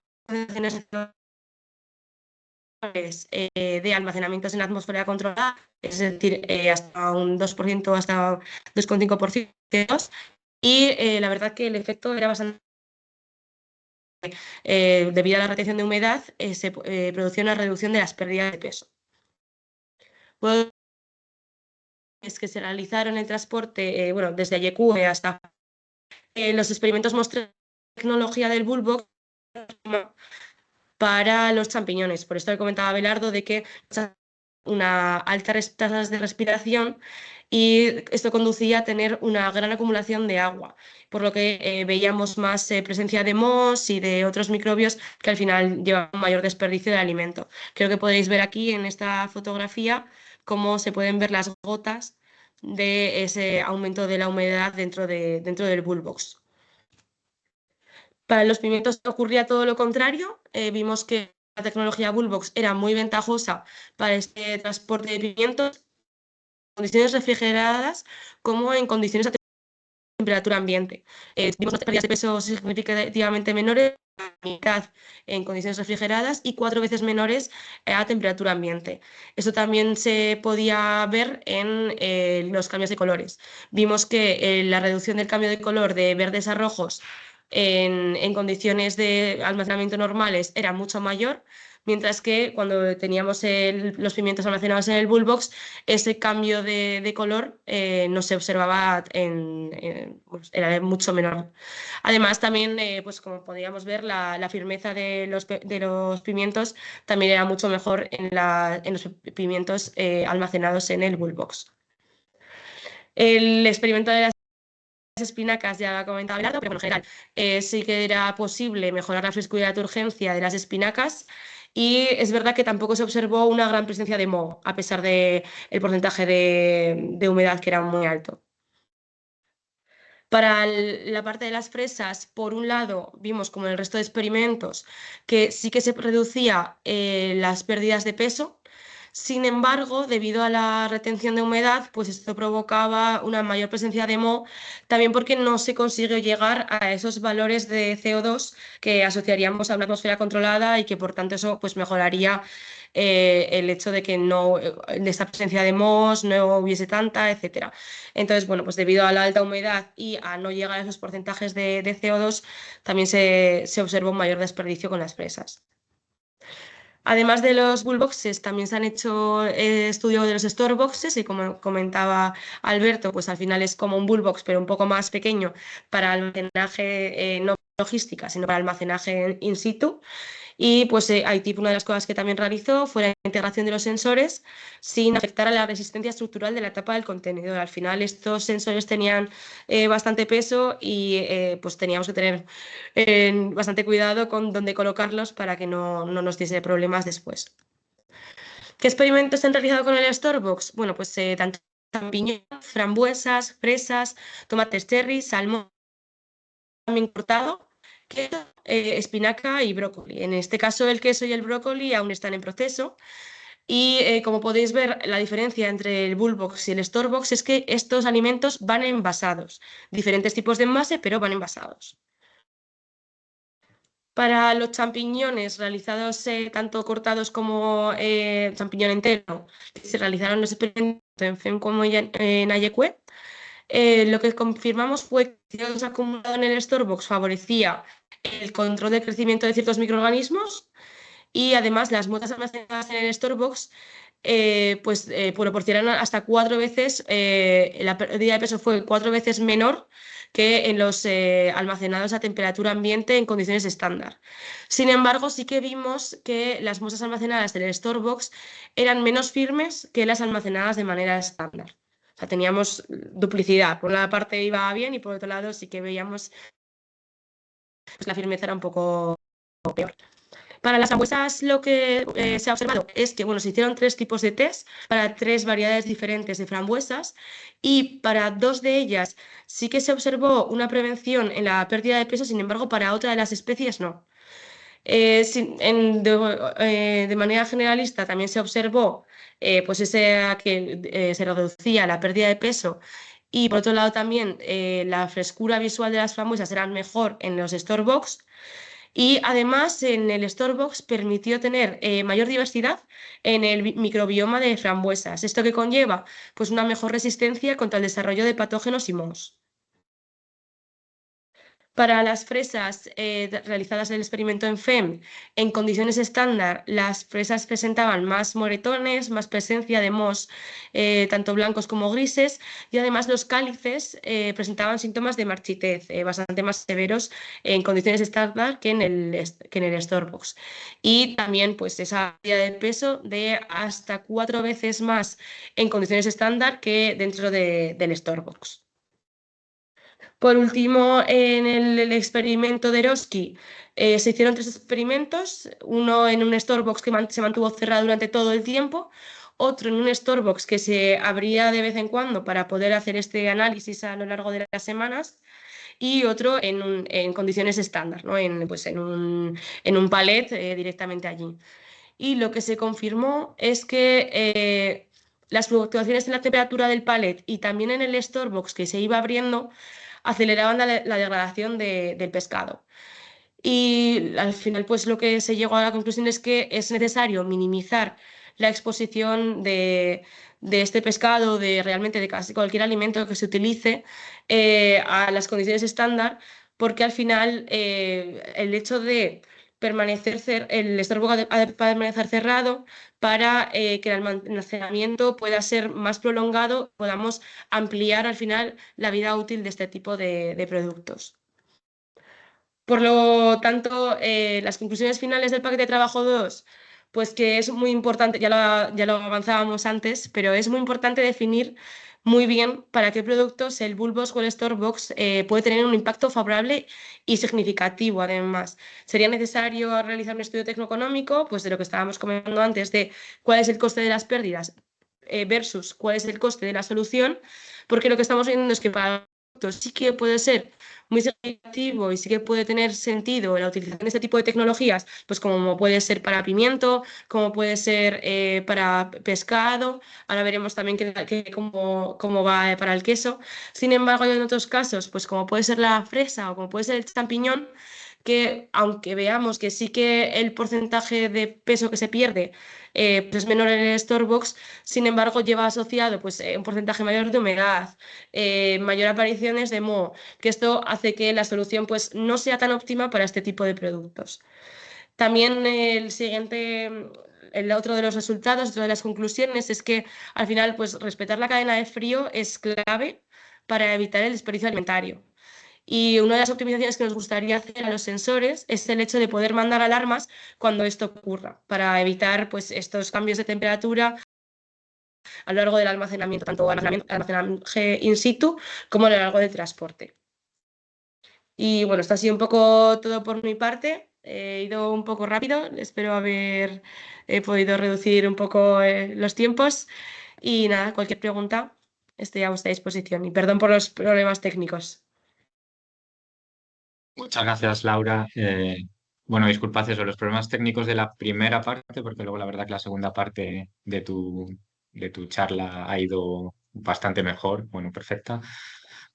de almacenamientos en atmósfera controlada, es decir, hasta un 2%, hasta 2,5%, y la verdad que el efecto era bastante... debido a la retención de humedad, se producía una reducción de las pérdidas de peso. Es que se realizaron el transporte, bueno, desde Ayecu hasta los experimentos mostraron la tecnología del Bullbox para los champiñones. Por esto le comentaba a Belardo de que una alta tasas de respiración y esto conducía a tener una gran acumulación de agua, por lo que veíamos más presencia de mohos y de otros microbios que al final llevan un mayor desperdicio de alimento. Creo que podéis ver aquí en esta fotografía cómo se pueden ver las gotas de ese aumento de la humedad dentro del bullbox. Para los pimientos ocurría todo lo contrario. Vimos que la tecnología bullbox era muy ventajosa para este transporte de pimientos en condiciones refrigeradas como en condiciones a temperatura ambiente. Vimos pérdidas de peso significativamente menores, la mitad en condiciones refrigeradas y 4 veces menores a temperatura ambiente. Eso también se podía ver en los cambios de colores. Vimos que la reducción del cambio de color de verdes a rojos en condiciones de almacenamiento normales era mucho mayor, mientras que cuando teníamos los pimientos almacenados en el bullbox, ese cambio de color no se observaba, pues era mucho menor. Además, también, pues como podíamos ver, la firmeza de los pimientos también era mucho mejor en los pimientos almacenados en el bullbox. El experimento de las espinacas ya lo ha comentado Abelardo, pero en general sí que era posible mejorar la frescura y la turgencia de las espinacas, y es verdad que tampoco se observó una gran presencia de moho, a pesar del porcentaje de humedad que era muy alto. Para la parte de las fresas, por un lado, vimos como en el resto de experimentos que sí que se reducía las pérdidas de peso. Sin embargo, debido a la retención de humedad, pues esto provocaba una mayor presencia de moho, también porque no se consiguió llegar a esos valores de CO2 que asociaríamos a una atmósfera controlada, y que por tanto eso pues mejoraría el hecho de que de esta presencia de mohos no hubiese tanta, etc. Entonces, bueno, pues debido a la alta humedad y a no llegar a esos porcentajes de CO2, también se observó un mayor desperdicio con las fresas. Además de los bullboxes, también se han hecho estudios de los storeboxes, y como comentaba Alberto, pues al final es como un bullbox, pero un poco más pequeño para almacenaje, no logística, sino para almacenaje in situ. Y pues ITIP, una de las cosas que también realizó fue la integración de los sensores sin afectar a la resistencia estructural de la tapa del contenedor. Al final estos sensores tenían bastante peso, y pues teníamos que tener bastante cuidado con dónde colocarlos para que no nos diese problemas después. ¿Qué experimentos se han realizado con el Storebox? Bueno, pues tanto champiñones, frambuesas, fresas, tomates cherry, salmón también cortado, queso, espinaca y brócoli. En este caso el queso y el brócoli aún están en proceso, y como podéis ver, la diferencia entre el bullbox y el storebox es que estos alimentos van envasados. Diferentes tipos de envase, pero van envasados. Para los champiñones realizados tanto cortados como champiñón entero, se realizaron los experimentos en FEM como en AYECUE. Lo que confirmamos fue que el CO2 acumulado en el storebox favorecía el control del crecimiento de ciertos microorganismos, y además las muestras almacenadas en el storebox proporcionaron hasta 4 veces, la pérdida de peso fue 4 veces menor que en los almacenados a temperatura ambiente en condiciones estándar. Sin embargo, sí que vimos que las muestras almacenadas en el storebox eran menos firmes que las almacenadas de manera estándar. O sea, teníamos duplicidad. Por una parte iba bien, y por otro lado sí que veíamos pues la firmeza era un poco peor. Para las frambuesas lo que se ha observado es que se hicieron 3 tipos de test para 3 variedades diferentes de frambuesas, y para 2 de ellas sí que se observó una prevención en la pérdida de peso, sin embargo para otra de las especies no. De manera generalista también se observó que se reducía la pérdida de peso, y por otro lado también la frescura visual de las frambuesas era mejor en los storebox. Y además en el storebox permitió tener mayor diversidad en el microbioma de frambuesas. ¿Esto que conlleva? Pues una mejor resistencia contra el desarrollo de patógenos y mohos. Para las fresas realizadas en el experimento en FEM, en condiciones estándar, las fresas presentaban más moretones, más presencia de mohos, tanto blancos como grises, y además los cálices presentaban síntomas de marchitez bastante más severos en condiciones estándar que en el storebox. Y también pues esa pérdida de peso de hasta 4 veces más en condiciones estándar que dentro del storebox. Por último, en el experimento de Eroski se hicieron 3 experimentos, uno en un storebox que se mantuvo cerrado durante todo el tiempo, otro en un Storebox que se abría de vez en cuando para poder hacer este análisis a lo largo de las semanas, y otro en condiciones estándar, ¿no? Pues en un palet directamente allí. Y lo que se confirmó es que las fluctuaciones en la temperatura del palet y también en el Storebox que se iba abriendo aceleraban la degradación del pescado. Y al final, pues lo que se llegó a la conclusión es que es necesario minimizar la exposición de este pescado, realmente de casi cualquier alimento que se utilice, a las condiciones estándar, porque al final el hecho de el Starbucks ha de permanecer cerrado para que el almacenamiento pueda ser más prolongado, podamos ampliar al final la vida útil de este tipo de productos. Por lo tanto, las conclusiones finales del paquete de trabajo 2, pues que es muy importante, ya lo avanzábamos antes, pero es muy importante definir muy bien para qué productos el Bullbox o el Storebox puede tener un impacto favorable y significativo. Además, sería necesario realizar un estudio tecnoeconómico, pues de lo que estábamos comentando antes, de cuál es el coste de las pérdidas versus cuál es el coste de la solución, porque lo que estamos viendo es que para productos sí que puede ser muy significativo y sí que puede tener sentido la utilización de este tipo de tecnologías, pues como puede ser para pimiento, como puede ser para pescado. Ahora veremos también cómo va para el queso. Sin embargo, hay en otros casos, pues como puede ser la fresa o como puede ser el champiñón, que aunque veamos que sí que el porcentaje de peso que se pierde pues es menor en el Storebox, sin embargo lleva asociado pues, un porcentaje mayor de humedad, mayor apariciones de moho, que esto hace que la solución pues, no sea tan óptima para este tipo de productos. También el otro de los resultados, otra de las conclusiones es que al final pues, respetar la cadena de frío es clave para evitar el desperdicio alimentario. Y una de las optimizaciones que nos gustaría hacer a los sensores es el hecho de poder mandar alarmas cuando esto ocurra, para evitar pues, estos cambios de temperatura a lo largo del almacenamiento, tanto almacenaje in situ como a lo largo del transporte. Y bueno, esto ha sido un poco todo por mi parte. He ido un poco rápido, espero haber podido reducir un poco los tiempos. Y nada, cualquier pregunta, estoy a vuestra disposición. Y perdón por los problemas técnicos. Muchas gracias, Laura. Bueno, disculpad eso, los problemas técnicos de la primera parte, porque luego la verdad que la segunda parte de tu charla ha ido bastante mejor, bueno, perfecta.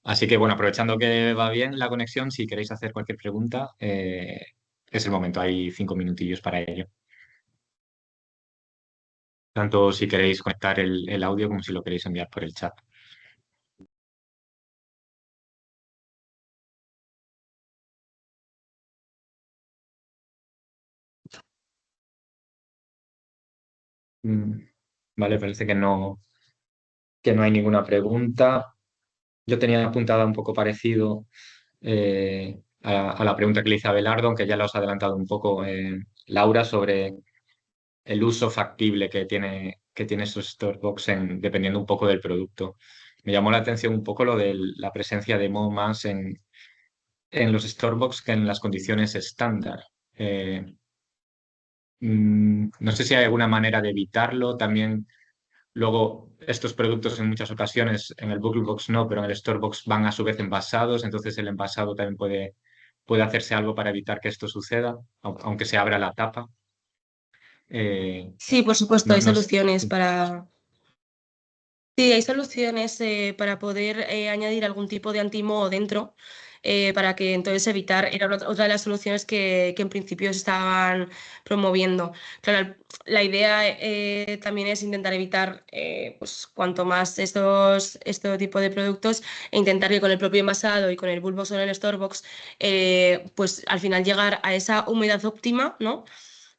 Así que bueno, aprovechando que va bien la conexión, si queréis hacer cualquier pregunta, es el momento, hay 5 minutillos para ello. Tanto si queréis conectar el audio como si lo queréis enviar por el chat. Vale, parece que no hay ninguna pregunta. Yo tenía apuntada un poco parecido a la pregunta que le hice a Abelardo, aunque ya lo has adelantado un poco, Laura, sobre el uso factible que tiene esos Storebox dependiendo un poco del producto. Me llamó la atención un poco lo de la presencia de moho más en los Storebox que en las condiciones estándar. No sé si hay alguna manera de evitarlo. También luego estos productos en muchas ocasiones en el Bubblebox no, pero en el Storebox van a su vez envasados, entonces el envasado también puede hacerse algo para evitar que esto suceda, aunque se abra la tapa. Sí, por supuesto, No, hay no sé. soluciones para... Sí, hay soluciones para poder añadir algún tipo de antimoho dentro, para que entonces evitar, era otra de las soluciones que en principio se estaban promoviendo. Claro, la idea también es intentar evitar pues, cuanto más este tipo de productos e intentar que con el propio envasado y con el Bullbox o el Storebox, pues al final llegar a esa humedad óptima, ¿no?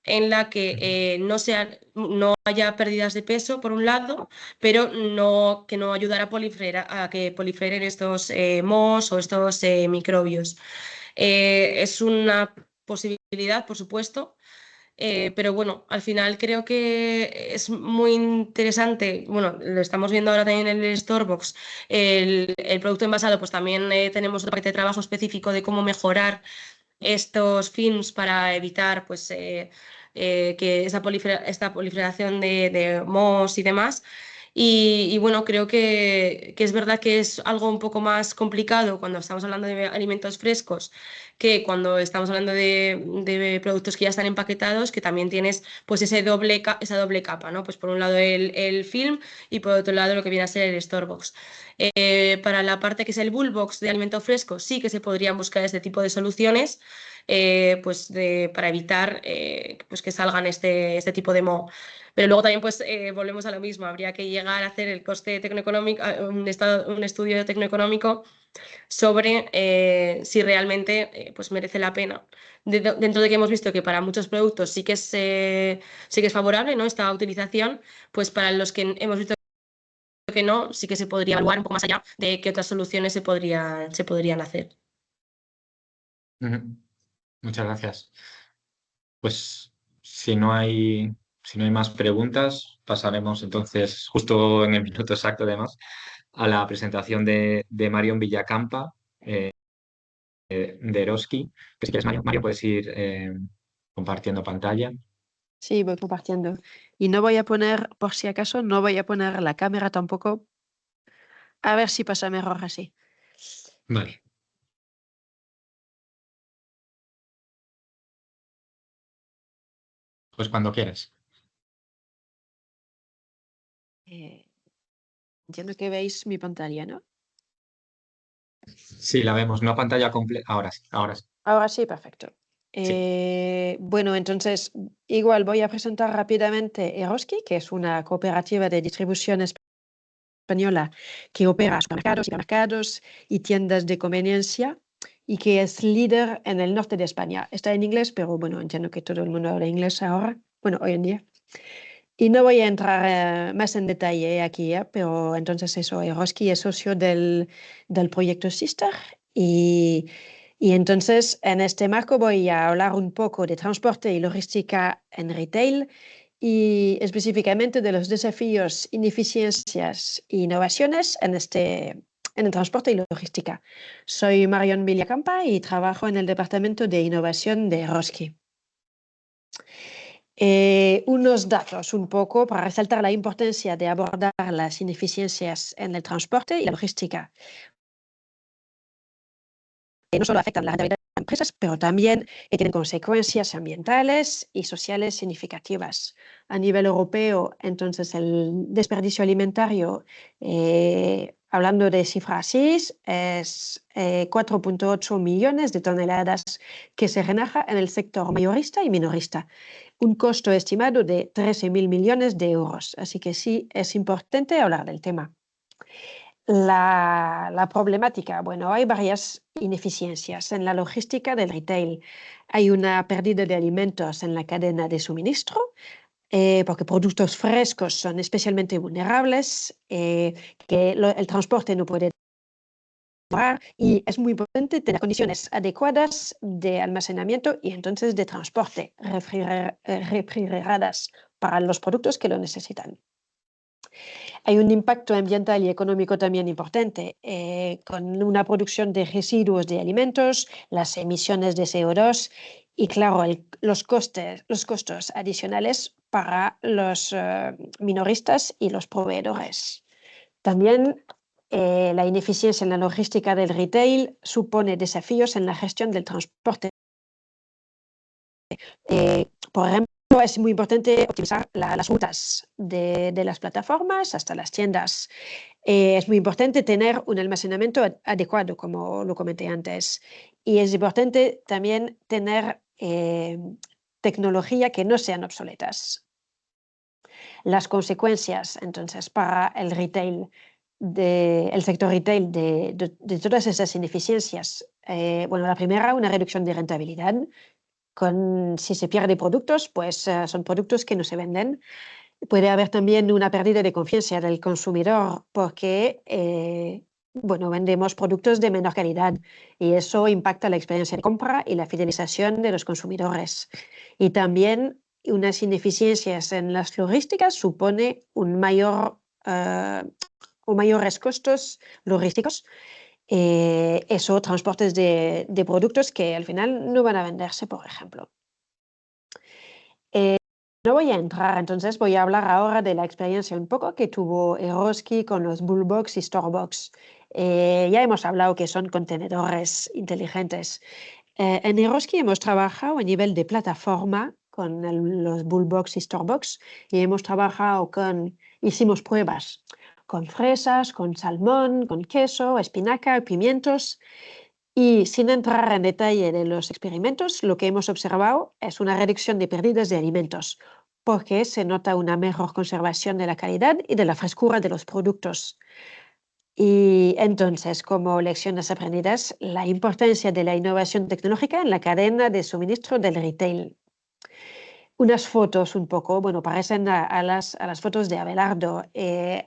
En la que no haya pérdidas de peso, por un lado, pero que no ayudara a que proliferen estos mohos o estos microbios. Es una posibilidad, por supuesto, pero bueno, al final creo que es muy interesante, bueno, lo estamos viendo ahora también en el Storebox, el producto envasado, pues también tenemos un paquete de trabajo específico de cómo mejorar estos films para evitar pues, que esta proliferación de mohos y demás. Y bueno, creo que es verdad que es algo un poco más complicado cuando estamos hablando de alimentos frescos que cuando estamos hablando de productos que ya están empaquetados, que también tienes pues esa doble capa, ¿no? Pues por un lado el film y por otro lado lo que viene a ser el store box. Para la parte que es el bull box de alimento fresco, sí que se podrían buscar este tipo de soluciones para evitar pues que salgan este tipo de moho. Pero luego también pues volvemos a lo mismo, habría que llegar a hacer el coste tecnoeconómico, un estudio tecnoeconómico sobre si realmente pues merece la pena. Dentro de que hemos visto que para muchos productos sí que es favorable, ¿no? Esta utilización, pues para los que hemos visto que no, sí que se podría evaluar un poco más allá de qué otras soluciones se podrían hacer. Muchas gracias. Pues si no hay más preguntas, pasaremos entonces, justo en el minuto exacto además, a la presentación de Marion Villacampa, de Eroski. Que si quieres, Mario, puedes ir compartiendo pantalla. Sí, voy compartiendo. Y no voy a poner, por si acaso, no voy a poner la cámara tampoco. A ver si pasa mejor así. Vale. Pues cuando quieras. Entiendo que veis mi pantalla, ¿no? Sí, la vemos, no pantalla completa. Ahora sí, ahora sí. Ahora sí, perfecto. Sí. Bueno, entonces, igual voy a presentar rápidamente Eroski, que es una cooperativa de distribución española que opera supermercados, hipermercados y tiendas de conveniencia y que es líder en el norte de España. Está en inglés, pero bueno, entiendo que todo el mundo habla inglés ahora, bueno, hoy en día. Y no voy a entrar más en detalle aquí, pero entonces eso, Eroski es socio del proyecto Sister y entonces en este marco voy a hablar un poco de transporte y logística en retail y específicamente de los desafíos, ineficiencias e innovaciones en el transporte y logística. Soy Marion Villacampa y trabajo en el departamento de innovación de Eroski. Unos datos un poco para resaltar la importancia de abordar las ineficiencias en el transporte y la logística. No solo afectan la rentabilidad de las empresas, pero también tienen consecuencias ambientales y sociales significativas. A nivel europeo, entonces, el desperdicio alimentario, hablando de cifras así, es 4,8 millones de toneladas que se renaja en el sector mayorista y minorista. Un costo estimado de 13.000 millones de euros. Así que sí, es importante hablar del tema. La problemática, bueno, hay varias ineficiencias en la logística del retail. Hay una pérdida de alimentos en la cadena de suministro, porque productos frescos son especialmente vulnerables, que el transporte no puede demorar y es muy importante tener condiciones adecuadas de almacenamiento y entonces de transporte refrigeradas para los productos que lo necesitan. Hay un impacto ambiental y económico también importante, con una producción de residuos de alimentos, las emisiones de CO2 y, claro, los costos adicionales para los minoristas y los proveedores. También la ineficiencia en la logística del retail supone desafíos en la gestión del transporte. Por ejemplo, es muy importante optimizar las rutas de las plataformas hasta las tiendas. Es muy importante tener un almacenamiento adecuado, como lo comenté antes. Y es importante también tener tecnología que no sean obsoletas. Las consecuencias, entonces, para el retail, el sector retail de todas esas ineficiencias. Bueno, la primera, una reducción de rentabilidad. Si se pierde productos, pues son productos que no se venden. Puede haber también una pérdida de confianza del consumidor porque, bueno, vendemos productos de menor calidad y eso impacta la experiencia de compra y la fidelización de los consumidores. Y también unas ineficiencias en las logísticas supone mayores costos logísticos. Eso, transportes de productos que al final no van a venderse, por ejemplo. No voy a entrar, entonces voy a hablar ahora de la experiencia un poco que tuvo Eroski con los Bullbox y Storebox. Ya hemos hablado que son contenedores inteligentes. En Eroski hemos trabajado a nivel de plataforma con los Bullbox y Storebox y hemos trabajado hicimos pruebas con fresas, con salmón, con queso, espinaca, pimientos. Y sin entrar en detalle de los experimentos, lo que hemos observado es una reducción de pérdidas de alimentos, porque se nota una mejor conservación de la calidad y de la frescura de los productos. Y entonces, como lecciones aprendidas, la importancia de la innovación tecnológica en la cadena de suministro del retail. Unas fotos un poco, bueno, parecen a las fotos de Abelardo.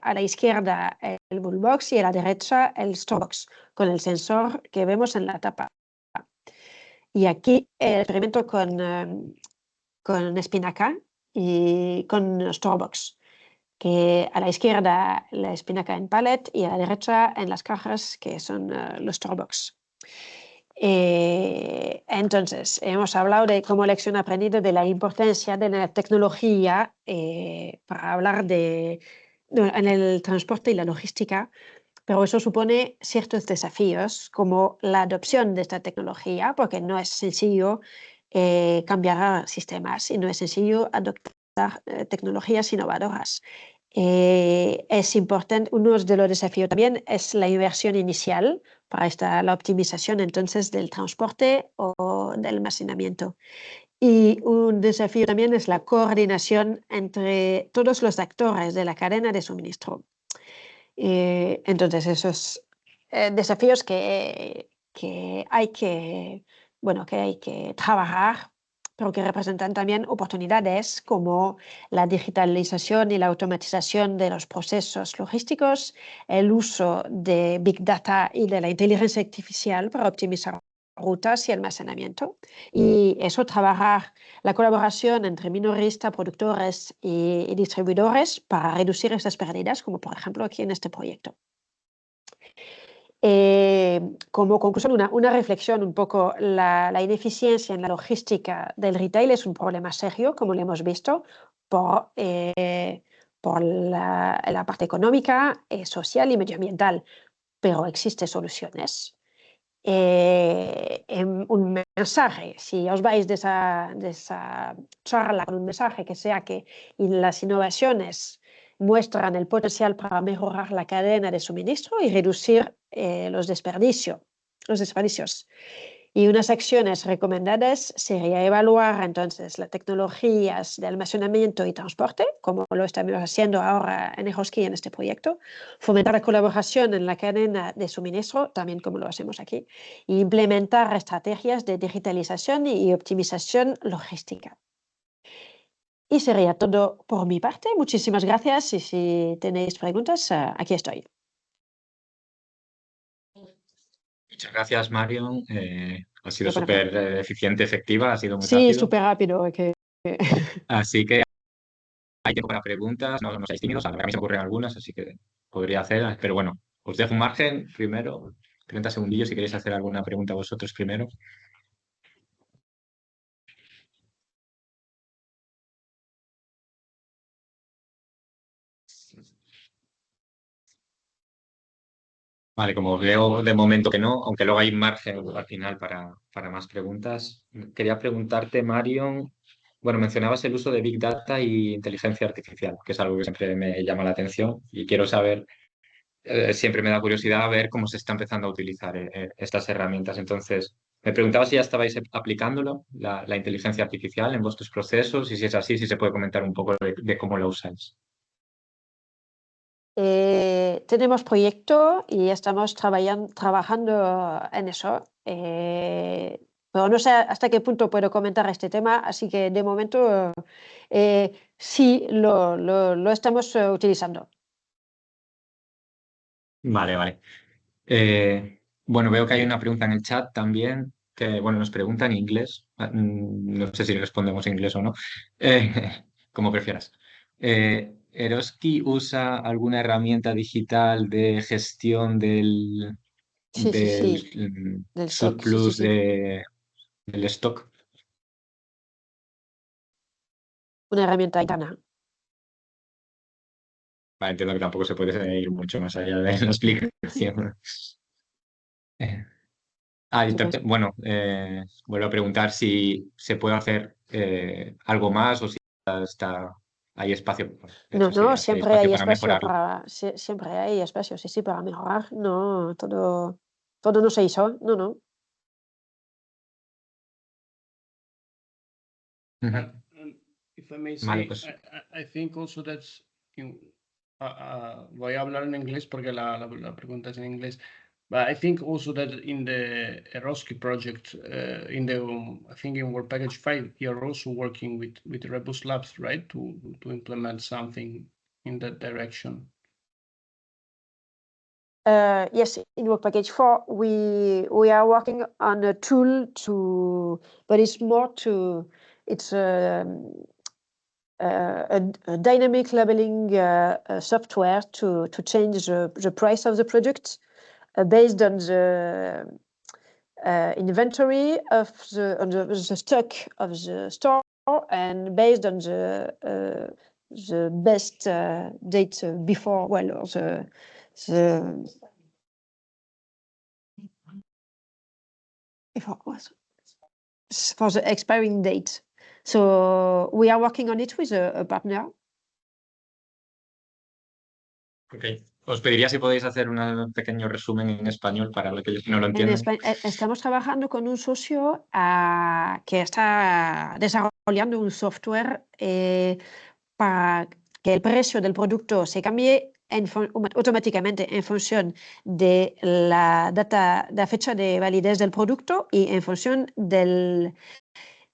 A la izquierda el Bullbox y a la derecha el Storebox, con el sensor que vemos en la tapa. Y aquí el experimento con espinaca y con Storebox, que a la izquierda la espinaca en pallet y a la derecha en las cajas, que son los Storebox. Entonces, hemos hablado de como lección aprendida de la importancia de la tecnología para hablar en el transporte y la logística, pero eso supone ciertos desafíos como la adopción de esta tecnología, porque no es sencillo cambiar sistemas y no es sencillo adoptar tecnologías innovadoras. Es importante, uno de los desafíos también es la inversión inicial para la optimización entonces del transporte o del almacenamiento. Y un desafío también es la coordinación entre todos los actores de la cadena de suministro. Entonces, esos desafíos que hay que trabajar, pero que representan también oportunidades como la digitalización y la automatización de los procesos logísticos, el uso de Big Data y de la inteligencia artificial para optimizar rutas y almacenamiento. Y eso, trabajar la colaboración entre minoristas, productores y distribuidores para reducir estas pérdidas, como por ejemplo aquí en este proyecto. Como conclusión, una reflexión un poco, la ineficiencia en la logística del retail es un problema serio, como lo hemos visto, por la parte económica, social y medioambiental, pero existen soluciones. Un mensaje, si os vais de esa charla con un mensaje que sea que las innovaciones muestran el potencial para mejorar la cadena de suministro y reducir los desperdicios. Y unas acciones recomendadas sería evaluar entonces las tecnologías de almacenamiento y transporte, como lo estamos haciendo ahora en Eroski en este proyecto, fomentar la colaboración en la cadena de suministro, también como lo hacemos aquí, e implementar estrategias de digitalización y optimización logística. Y sería todo por mi parte. Muchísimas gracias y si tenéis preguntas, aquí estoy. Muchas gracias, Marion. Ha sido Bueno, súper eficiente, efectiva, ha sido muy sí, rápido. súper rápido. Así que hay tiempo para preguntas, no seáis tímidos, a mí se me ocurren algunas, así que podría hacer, pero bueno, os dejo un margen primero, 30 segundillos si queréis hacer alguna pregunta vosotros primero. Vale, como veo de momento que no, aunque luego hay margen al final para más preguntas. Quería preguntarte, Marion, bueno, mencionabas el uso de Big Data y inteligencia artificial, que es algo que siempre me llama la atención y quiero saber, siempre me da curiosidad ver cómo se está empezando a utilizar estas herramientas. Entonces, me preguntaba si ya estabais aplicándolo, la inteligencia artificial en vuestros procesos y si es así, si se puede comentar un poco de cómo lo usáis. Tenemos proyecto y estamos trabajando en eso, pero no sé hasta qué punto puedo comentar este tema, así que de momento sí lo estamos utilizando. Vale, vale. Bueno, veo que hay una pregunta en el chat también, que bueno, nos pregunta en inglés. No sé si respondemos en inglés o no. Como prefieras. ¿Eroski usa alguna herramienta digital de gestión del, Sí, sí, del sí, del stock, sí, sí, surplus sí. del stock? una herramienta interna. Vale, entiendo que tampoco se puede ir mucho más allá de la explicación. Bueno, vuelvo a preguntar si se puede hacer algo más o si hay espacio, No, si hay siempre espacio hay para espacio mejorarlo. siempre hay espacio, sí, para mejorar. No, todo no se hizo, no. Ujú. And if I may Vale, say, pues I think also that's voy a hablar en inglés porque la pregunta es en inglés. But I think also that in the Eroski project, I think in Work Package 5, you're also working with Rebus Labs, right, to implement something in that direction. Yes, in Work Package 4, we are working on a tool but it's more it's a dynamic labeling software to change the price of the product based on the inventory of the stock of the store and based on the best date before, or for the expiring date. So we are working on it with a partner. okay. Os pediría si podéis hacer un pequeño resumen en español para aquellos que no lo entienden. Estamos trabajando con un socio que está desarrollando un software para que el precio del producto se cambie automáticamente en función de la fecha de validez del producto y en función de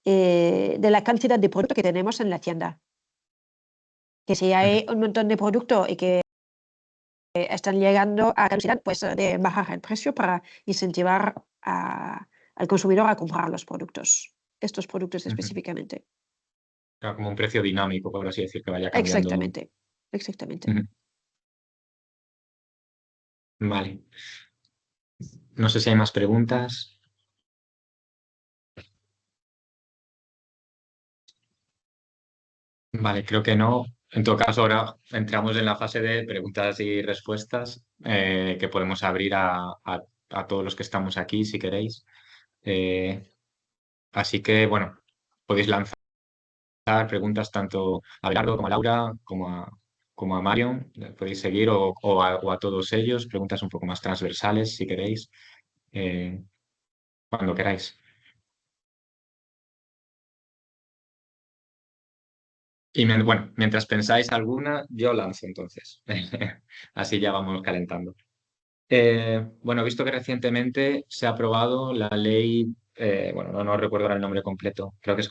la cantidad de producto que tenemos en la tienda. Que si hay un montón de productos y que están llegando a caducidad, pues de bajar el precio para incentivar al consumidor a comprar estos productos específicamente. Claro, como un precio dinámico, por así decir, que vaya cambiando. Exactamente. Vale. No sé si hay más preguntas. Vale, creo que no. En todo caso, ahora entramos en la fase de preguntas y respuestas que podemos abrir a todos los que estamos aquí, si queréis. Así que, bueno, podéis lanzar preguntas tanto a Abelardo como a Laura, como a Marion. Podéis seguir o a todos ellos. Preguntas un poco más transversales, si queréis. Cuando queráis. Y bueno, mientras pensáis alguna, yo lanzo entonces. Así ya vamos calentando. Bueno, he visto que recientemente se ha aprobado la ley, bueno, no recuerdo ahora el nombre completo, creo que es,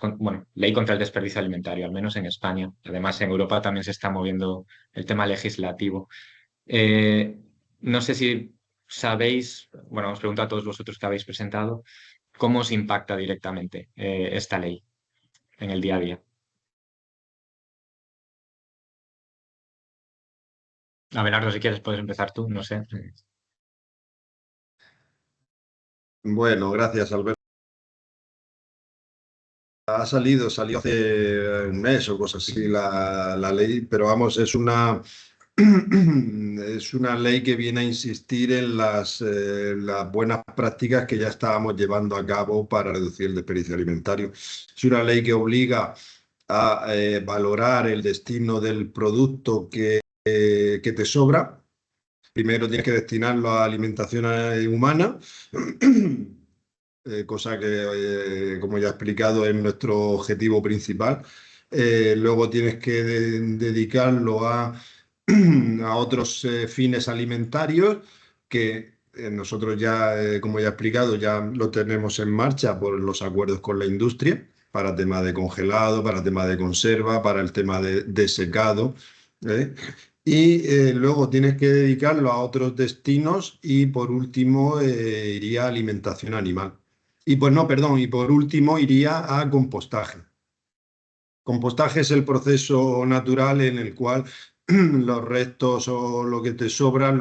ley contra el desperdicio alimentario, al menos en España. Además, en Europa también se está moviendo el tema legislativo. No sé si sabéis, bueno, os pregunto a todos vosotros que habéis presentado, ¿cómo os impacta directamente esta ley en el día a día? Abelardo, si quieres puedes empezar tú, no sé. Bueno, gracias, Alberto. Salió hace un mes o cosas así la ley, pero vamos, es una ley que viene a insistir en las buenas prácticas que ya estábamos llevando a cabo para reducir el desperdicio alimentario. Es una ley que obliga a valorar el destino del producto que te sobra. Primero tienes que destinarlo a alimentación humana, cosa que, como ya he explicado, es nuestro objetivo principal. Luego tienes que dedicarlo a otros fines alimentarios que nosotros ya, como ya he explicado, ya lo tenemos en marcha por los acuerdos con la industria para tema de congelado, para tema de conserva, para el tema de secado. Y luego tienes que dedicarlo a otros destinos y por último iría a alimentación animal. Y pues no, perdón, y por último iría a compostaje. Compostaje es el proceso natural en el cual los restos o lo que te sobra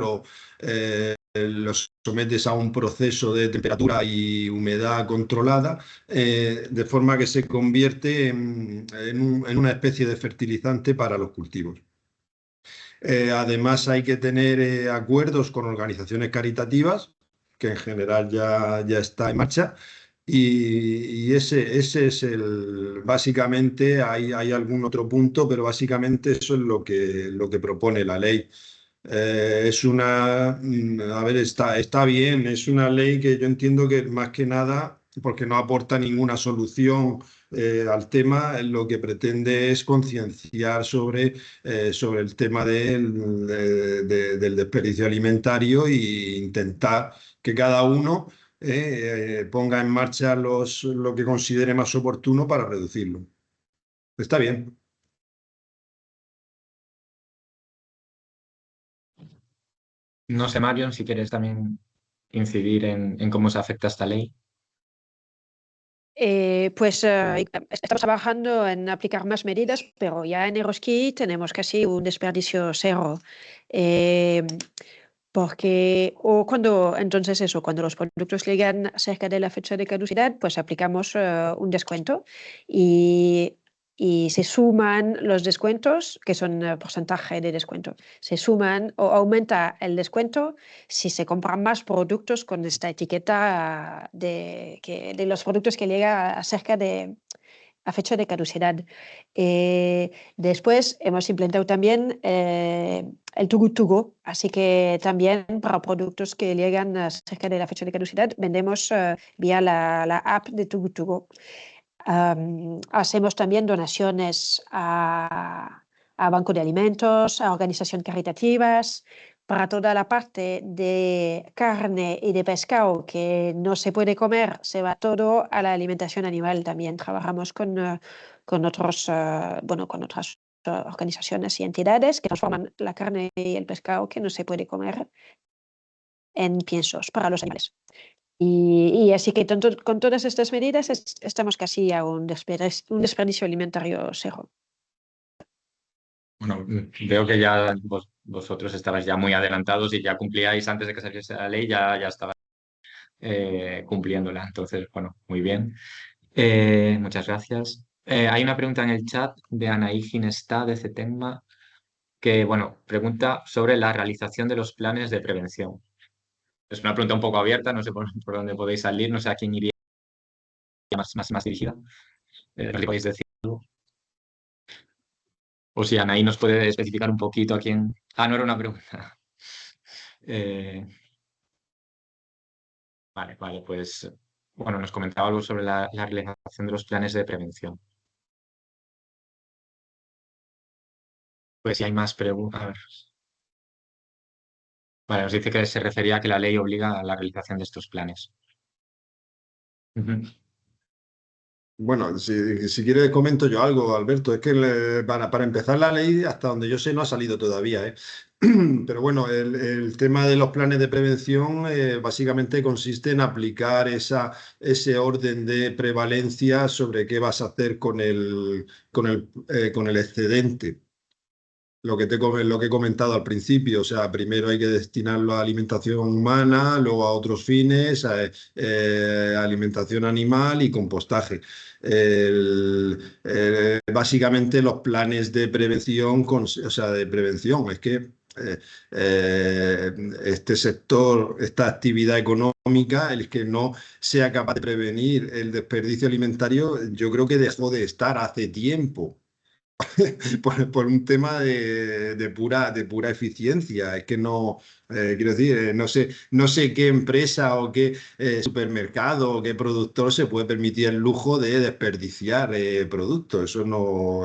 los sometes a un proceso de temperatura y humedad controlada, de forma que se convierte en una especie de fertilizante para los cultivos. Además, hay que tener acuerdos con organizaciones caritativas, que en general ya está en marcha. Y ese es básicamente, hay algún otro punto, pero básicamente eso es lo que propone la ley. A ver, está bien, es una ley que yo entiendo que más que nada, porque no aporta ninguna solución al tema, lo que pretende es concienciar sobre el tema del desperdicio alimentario e intentar que cada uno ponga en marcha lo que considere más oportuno para reducirlo. Está bien. No sé, Marion, si quieres también incidir en cómo se afecta esta ley. Estamos trabajando en aplicar más medidas, pero ya en Eroski tenemos casi un desperdicio cero. Cuando los productos llegan cerca de la fecha de caducidad, pues aplicamos un descuento y se suman los descuentos, que son porcentaje de descuento. Se suman o aumenta el descuento si se compran más productos con esta etiqueta de los productos que llegan cerca de a fecha de caducidad. Después hemos implementado también el Too Good To Go, así que también para productos que llegan cerca de la fecha de caducidad vendemos vía la app de Too Good To Go. Hacemos también donaciones a Banco de Alimentos, a organizaciones caritativas. Para toda la parte de carne y de pescado que no se puede comer, se va todo a la alimentación animal. También trabajamos con otras organizaciones y entidades que transforman la carne y el pescado que no se puede comer en piensos para los animales. Y así que con todas estas medidas estamos casi a un desperdicio alimentario cero. Bueno, veo que ya vosotros estabais ya muy adelantados y ya cumplíais antes de que saliese la ley, ya estabais cumpliéndola. Entonces, bueno, muy bien. Muchas gracias. Hay una pregunta en el chat de Anaí Ginestá de CETENMA que, bueno, pregunta sobre la realización de los planes de prevención. Es una pregunta un poco abierta, no sé por dónde podéis salir, no sé a quién iría más dirigida. No sé si podéis decir algo. O si Anaí nos puede especificar un poquito a quién. Ah, no era una pregunta. Vale, pues bueno, nos comentaba algo sobre la realización de los planes de prevención. Pues si hay más preguntas. A ver. Vale, nos dice que se refería a que la ley obliga a la realización de estos planes. Ujú. Bueno, si quieres comento yo algo, Alberto. Es que para empezar la ley, hasta donde yo sé, no ha salido todavía, ¿eh? Pero bueno, el tema de los planes de prevención básicamente consiste en aplicar ese orden de prevalencia sobre qué vas a hacer con el excedente. Lo que he comentado al principio, o sea, primero hay que destinarlo a alimentación humana, luego a otros fines, a alimentación animal y compostaje. Básicamente los planes de prevención, es que este sector, esta actividad económica, el que no sea capaz de prevenir el desperdicio alimentario, yo creo que dejó de estar hace tiempo. Por un tema de pura eficiencia. Es que no, quiero decir, no sé qué empresa o qué supermercado o qué productor se puede permitir el lujo de desperdiciar productos. Eso no,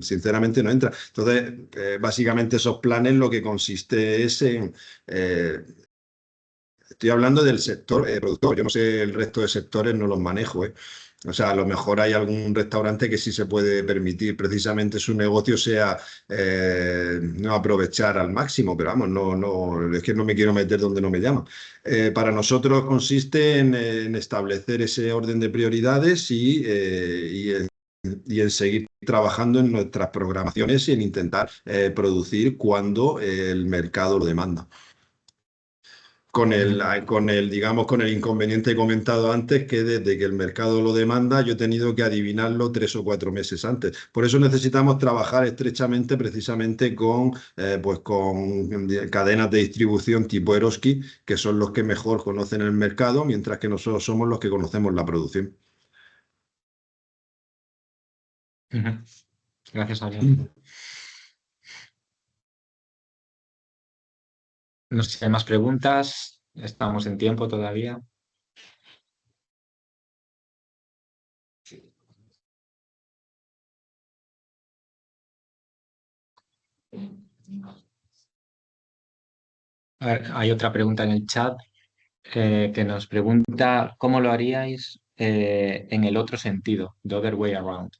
sinceramente no entra. Entonces, básicamente esos planes lo que consiste es en... estoy hablando del sector productor, yo no sé el resto de sectores, no los manejo, ¿eh? O sea, a lo mejor hay algún restaurante que sí se puede permitir precisamente su negocio sea no aprovechar al máximo, pero vamos, es que no me quiero meter donde no me llaman. Para nosotros consiste en establecer ese orden de prioridades y en seguir trabajando en nuestras programaciones y en intentar producir cuando el mercado lo demanda. digamos, con el inconveniente comentado antes, que desde que el mercado lo demanda, yo he tenido que adivinarlo 3 o 4 meses antes. Por eso necesitamos trabajar estrechamente precisamente pues con cadenas de distribución tipo Eroski, que son los que mejor conocen el mercado, mientras que nosotros somos los que conocemos la producción. Gracias, Adrián. No sé si hay más preguntas. Estamos en tiempo todavía. A ver, hay otra pregunta en el chat que nos pregunta cómo lo haríais en el otro sentido, the other way around.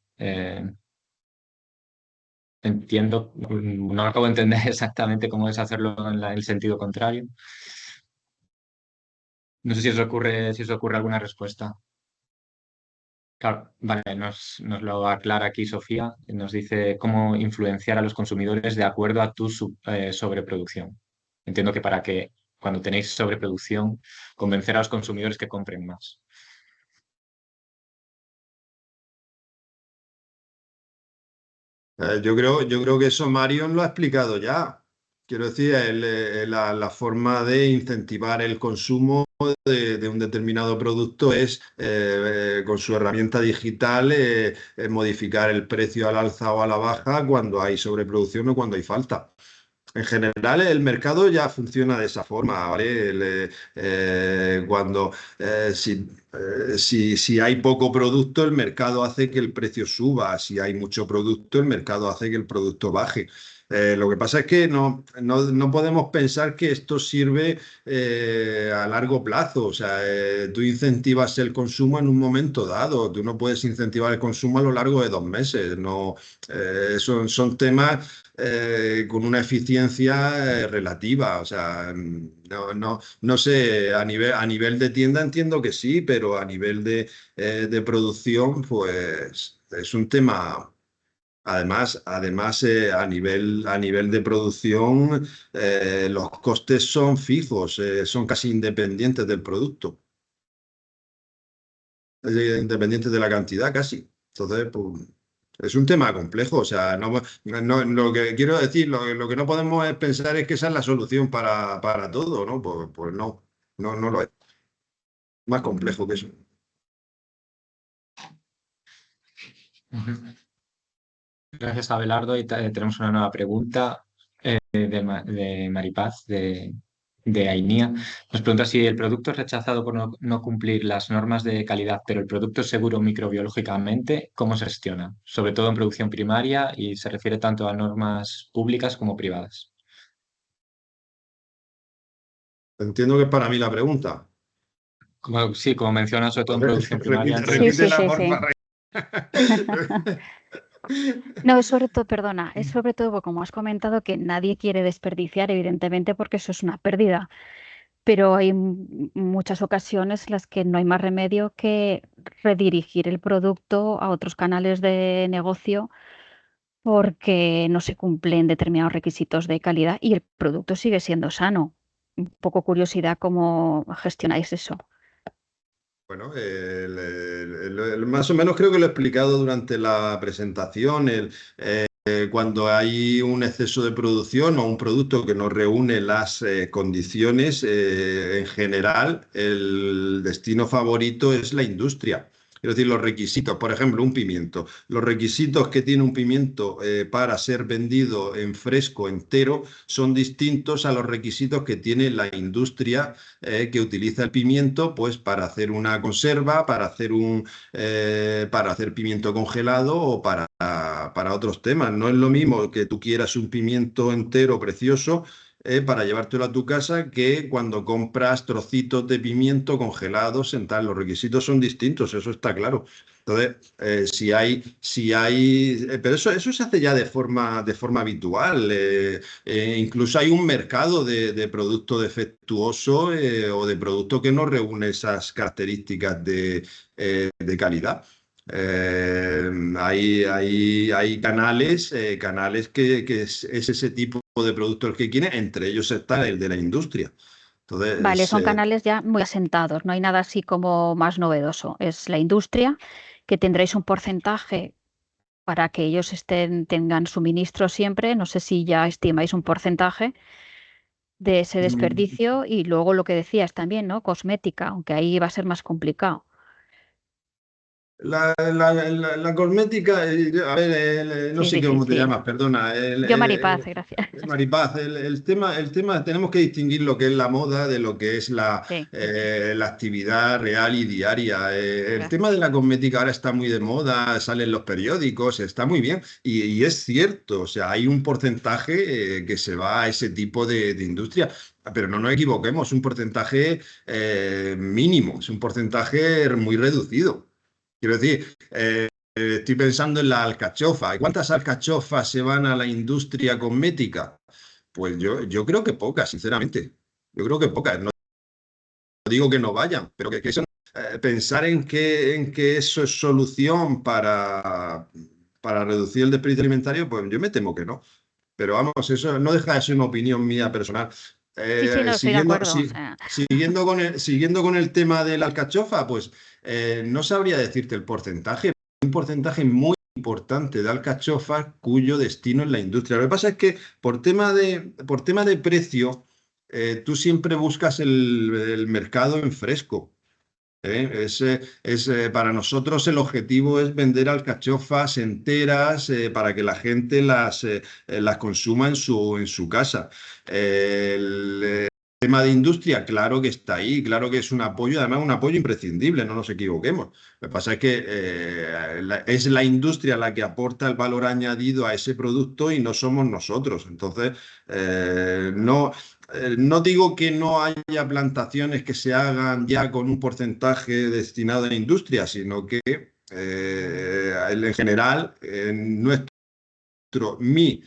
Entiendo, no acabo de entender exactamente cómo es hacerlo en el sentido contrario. No sé si os ocurre alguna respuesta. Claro, vale, nos lo aclara aquí Sofía, nos dice cómo influenciar a los consumidores de acuerdo a tu sobreproducción. Entiendo que para que cuando tenéis sobreproducción, convencer a los consumidores que compren más. Yo creo que eso Marion lo ha explicado ya. Quiero decir, la forma de incentivar el consumo de un determinado producto es con su herramienta digital modificar el precio al alza o a la baja cuando hay sobreproducción o cuando hay falta. En general, el mercado ya funciona de esa forma, ¿vale? Si hay poco producto, el mercado hace que el precio suba. Si hay mucho producto, el mercado hace que el producto baje. Lo que pasa es que no podemos pensar que esto sirve a largo plazo. O sea, tú incentivas el consumo en un momento dado. Tú no puedes incentivar el consumo a lo largo de 2 meses. No, son temas con una eficiencia relativa. O sea, no sé, a nivel de tienda entiendo que sí, pero a nivel de producción, pues es un tema. Además a nivel de producción, los costes son fijos, son casi independientes del producto, independientes de la cantidad casi. Entonces, pues, es un tema complejo. O sea, lo que quiero decir, lo que no podemos es pensar es que esa es la solución para todo, ¿no? Pues no lo es. Más complejo que eso. Gracias, Abelardo. Y tenemos una nueva pregunta de Maripaz, de Ainía. Nos pregunta si el producto es rechazado por no cumplir las normas de calidad, pero el producto es seguro microbiológicamente, ¿cómo se gestiona? Sobre todo en producción primaria y se refiere tanto a normas públicas como privadas. Entiendo que es para mí la pregunta. Sí, como menciona, sobre todo en producción primaria. Repítela, Sí. porfa. No, es sobre todo, perdona, es sobre todo, como has comentado, que nadie quiere desperdiciar, evidentemente, porque eso es una pérdida. Pero hay muchas ocasiones en las que no hay más remedio que redirigir el producto a otros canales de negocio porque no se cumplen determinados requisitos de calidad y el producto sigue siendo sano. Un poco curiosidad cómo gestionáis eso. Bueno, más o menos creo que lo he explicado durante la presentación. Cuando hay un exceso de producción o un producto que no reúne las condiciones, en general, el destino favorito es la industria. Es decir, los requisitos, por ejemplo, un pimiento. Los requisitos que tiene un pimiento para ser vendido en fresco, entero, son distintos a los requisitos que tiene la industria que utiliza el pimiento, pues para hacer una conserva, para hacer pimiento congelado o para otros temas. No es lo mismo que tú quieras un pimiento entero precioso para llevártelo a tu casa que cuando compras trocitos de pimiento congelados en tal. Los requisitos son distintos, eso está claro. Entonces, pero eso se hace ya de forma habitual. Incluso hay un mercado de producto defectuoso o de producto que no reúne esas características de calidad. Hay canales que es ese tipo de producto el que quieren, entre ellos está el de la industria. Entonces, Vale, son canales ya muy asentados, no hay nada así como más novedoso. Es la industria, que tendréis un porcentaje para que ellos tengan suministro siempre. No sé si ya estimáis un porcentaje de ese desperdicio y luego lo que decías también, ¿no? Cosmética, aunque ahí va a ser más complicado. La cosmética, a ver, no Sí, es sé cómo te difícil. llamas, perdona. Yo, Maripaz, gracias. Maripaz, el tema, tenemos que distinguir lo que es la moda de lo que es Sí, la actividad real y diaria. El gracias. tema de la cosmética ahora está muy de moda, salen los periódicos, está muy bien. Y es cierto, o sea, hay un porcentaje que se va a ese tipo de industria. Pero no nos equivoquemos, es un porcentaje mínimo, es un porcentaje muy reducido. Quiero decir, estoy pensando en la alcachofa. ¿Cuántas alcachofas se van a la industria cosmética? Pues yo creo que pocas, sinceramente. Yo creo que pocas. No digo que no vayan, pero que eso, pensar en que eso es solución para reducir el desperdicio alimentario, pues yo me temo que no. Pero vamos, eso no deja de ser una opinión mía personal. Sí, no, estoy de Siguiendo, acuerdo. O sea, siguiendo con el tema de la alcachofa, pues no sabría decirte el porcentaje. Un porcentaje muy importante de alcachofas cuyo destino es la industria. Lo que pasa es que por tema de precio, tú siempre buscas el mercado en fresco. Para nosotros el objetivo es vender alcachofas enteras para que la gente las consuma en su casa. El tema de industria, claro que está ahí, claro que es un apoyo, además un apoyo imprescindible, no nos equivoquemos. Lo que pasa es que es la industria la que aporta el valor añadido a ese producto y no somos nosotros. Entonces, no digo que no haya plantaciones que se hagan ya con un porcentaje destinado a la industria, sino que en general mi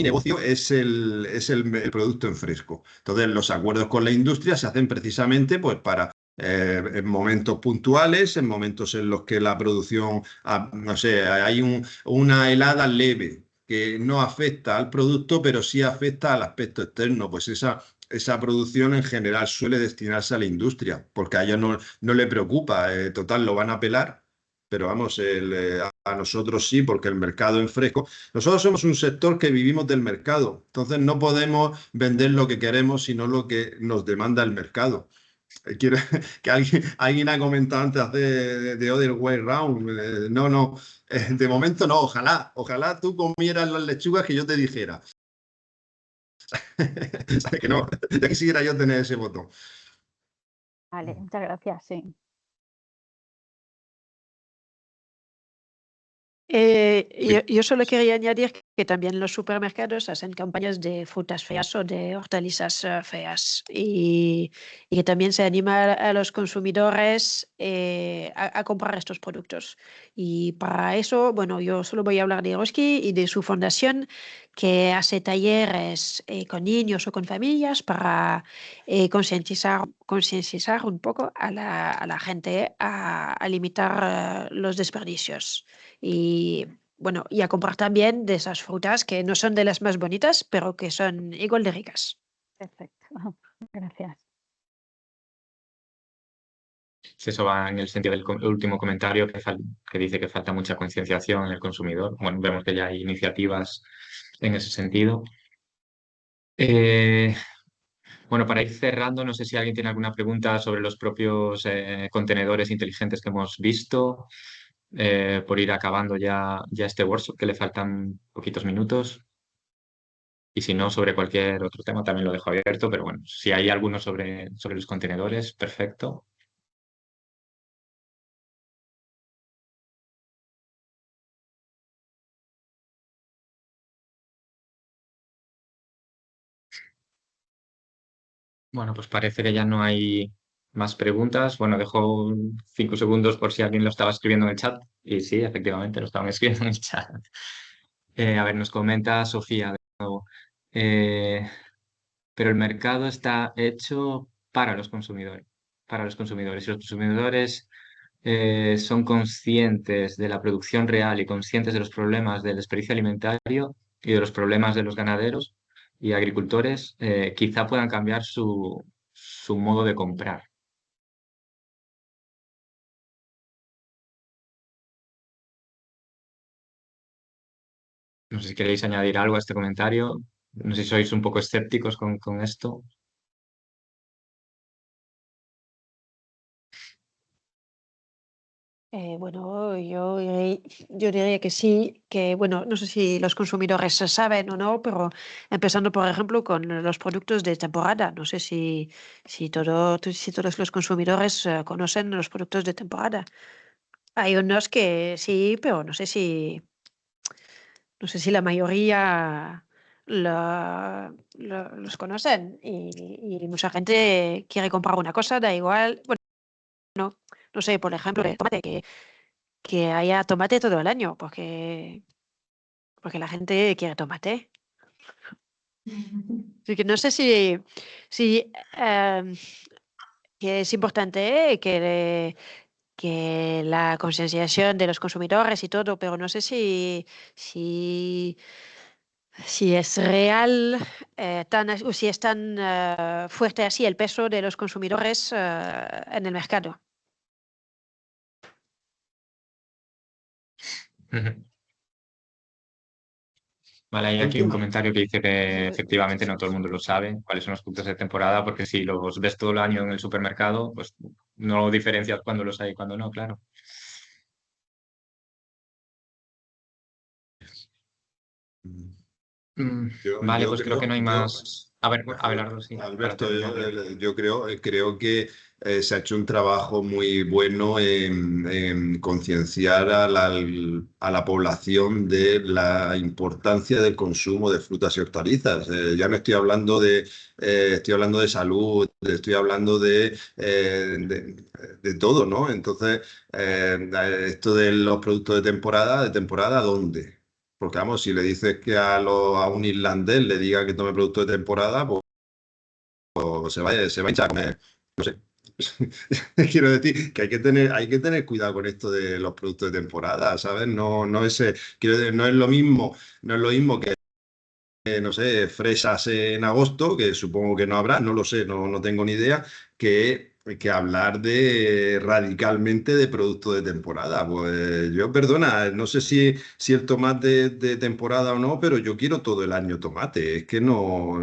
negocio es el producto en fresco. Entonces, los acuerdos con la industria se hacen precisamente pues, para en momentos puntuales, en momentos en los que la producción, no sé, hay una helada leve que no afecta al producto, pero sí afecta al aspecto externo. Pues esa producción en general suele destinarse a la industria, porque a ellos no le preocupa. Total, lo van a pelar, pero vamos, a nosotros sí, porque el mercado en fresco. Nosotros somos un sector que vivimos del mercado, entonces no podemos vender lo que queremos, sino lo que nos demanda el mercado. Quiero, que alguien ha comentado antes de Other Way Round. No, no, de momento no, ojalá tú comieras las lechugas que yo te dijera. ¿Sabes que no? Ya quisiera yo tener ese botón. vale, muchas gracias, sí. Yo solo quería añadir que también los supermercados hacen campañas de frutas feas o de hortalizas feas y que también se anima a los consumidores a comprar estos productos. Y para eso, bueno, yo solo voy a hablar de Eroski y de su fundación que hace talleres con niños o con familias para concienciar un poco a la gente a limitar los desperdicios. Y bueno, y a comprar también de esas frutas que no son de las más bonitas, pero que son igual de ricas. Perfecto. Gracias. Si eso va en el sentido del último comentario que dice que falta mucha concienciación en el consumidor. Bueno, vemos que ya hay iniciativas en ese sentido. Eh, bueno, para ir cerrando, no sé si alguien tiene alguna pregunta sobre los propios contenedores inteligentes que hemos visto, por ir acabando ya este workshop, que le faltan poquitos minutos. Y si no, sobre cualquier otro tema también lo dejo abierto, pero bueno, si hay alguno sobre los contenedores, perfecto. Bueno, pues parece que ya no hay más preguntas. Bueno, dejo 5 segundos por si alguien lo estaba escribiendo en el chat. Y sí, efectivamente, lo estaban escribiendo en el chat. A ver, nos comenta Sofía de nuevo. Pero el mercado está hecho para los consumidores. Para los consumidores. Si los consumidores son conscientes de la producción real y conscientes de los problemas del desperdicio alimentario y de los problemas de los ganaderos y agricultores, quizá puedan cambiar su su modo de comprar. No sé si queréis añadir algo a este comentario. No sé si sois un poco escépticos con esto. Bueno, yo diría que sí, que bueno, no sé si los consumidores saben o no, pero empezando por ejemplo con los productos de temporada, no sé si todos los consumidores conocen los productos de temporada. Hay unos que sí, pero no sé si la mayoría los conocen y mucha gente quiere comprar una cosa, da igual, bueno, no sé, por ejemplo, el tomate, que haya tomate todo el año, porque la gente quiere tomate. Así que no sé si que es importante que la concienciación de los consumidores y todo, pero no sé si, si es real o si es tan fuerte así el peso de los consumidores en el mercado. Vale, hay aquí un Entiendo. comentario que dice que efectivamente no todo el mundo lo sabe, cuáles son los productos de temporada, porque si los ves todo el año en el supermercado, pues no diferencias cuándo los hay y cuándo no, claro. Vale, Yo pues creo que no creo, hay más. A ver, Abelardo, sí, para Alberto, terminar. yo creo que se ha hecho un trabajo muy bueno en concienciar a la población de la importancia del consumo de frutas y hortalizas. Ya no estoy hablando de salud, estoy hablando de todo, ¿no? Entonces, esto de los productos de temporada, ¿dónde? Porque vamos, si le dices que a un irlandés le diga que tome producto de temporada, pues se va a hinchar a comer. No sé. Quiero decir que hay que tener cuidado con esto de los productos de temporada, ¿sabes? No es lo mismo, no es lo mismo que no sé, fresas en agosto, que supongo que no habrá, no lo sé, no tengo ni idea, que hablar de radicalmente de producto de temporada. Pues yo, perdona, no sé si el tomate de temporada o no, pero yo quiero todo el año tomate. Es que no,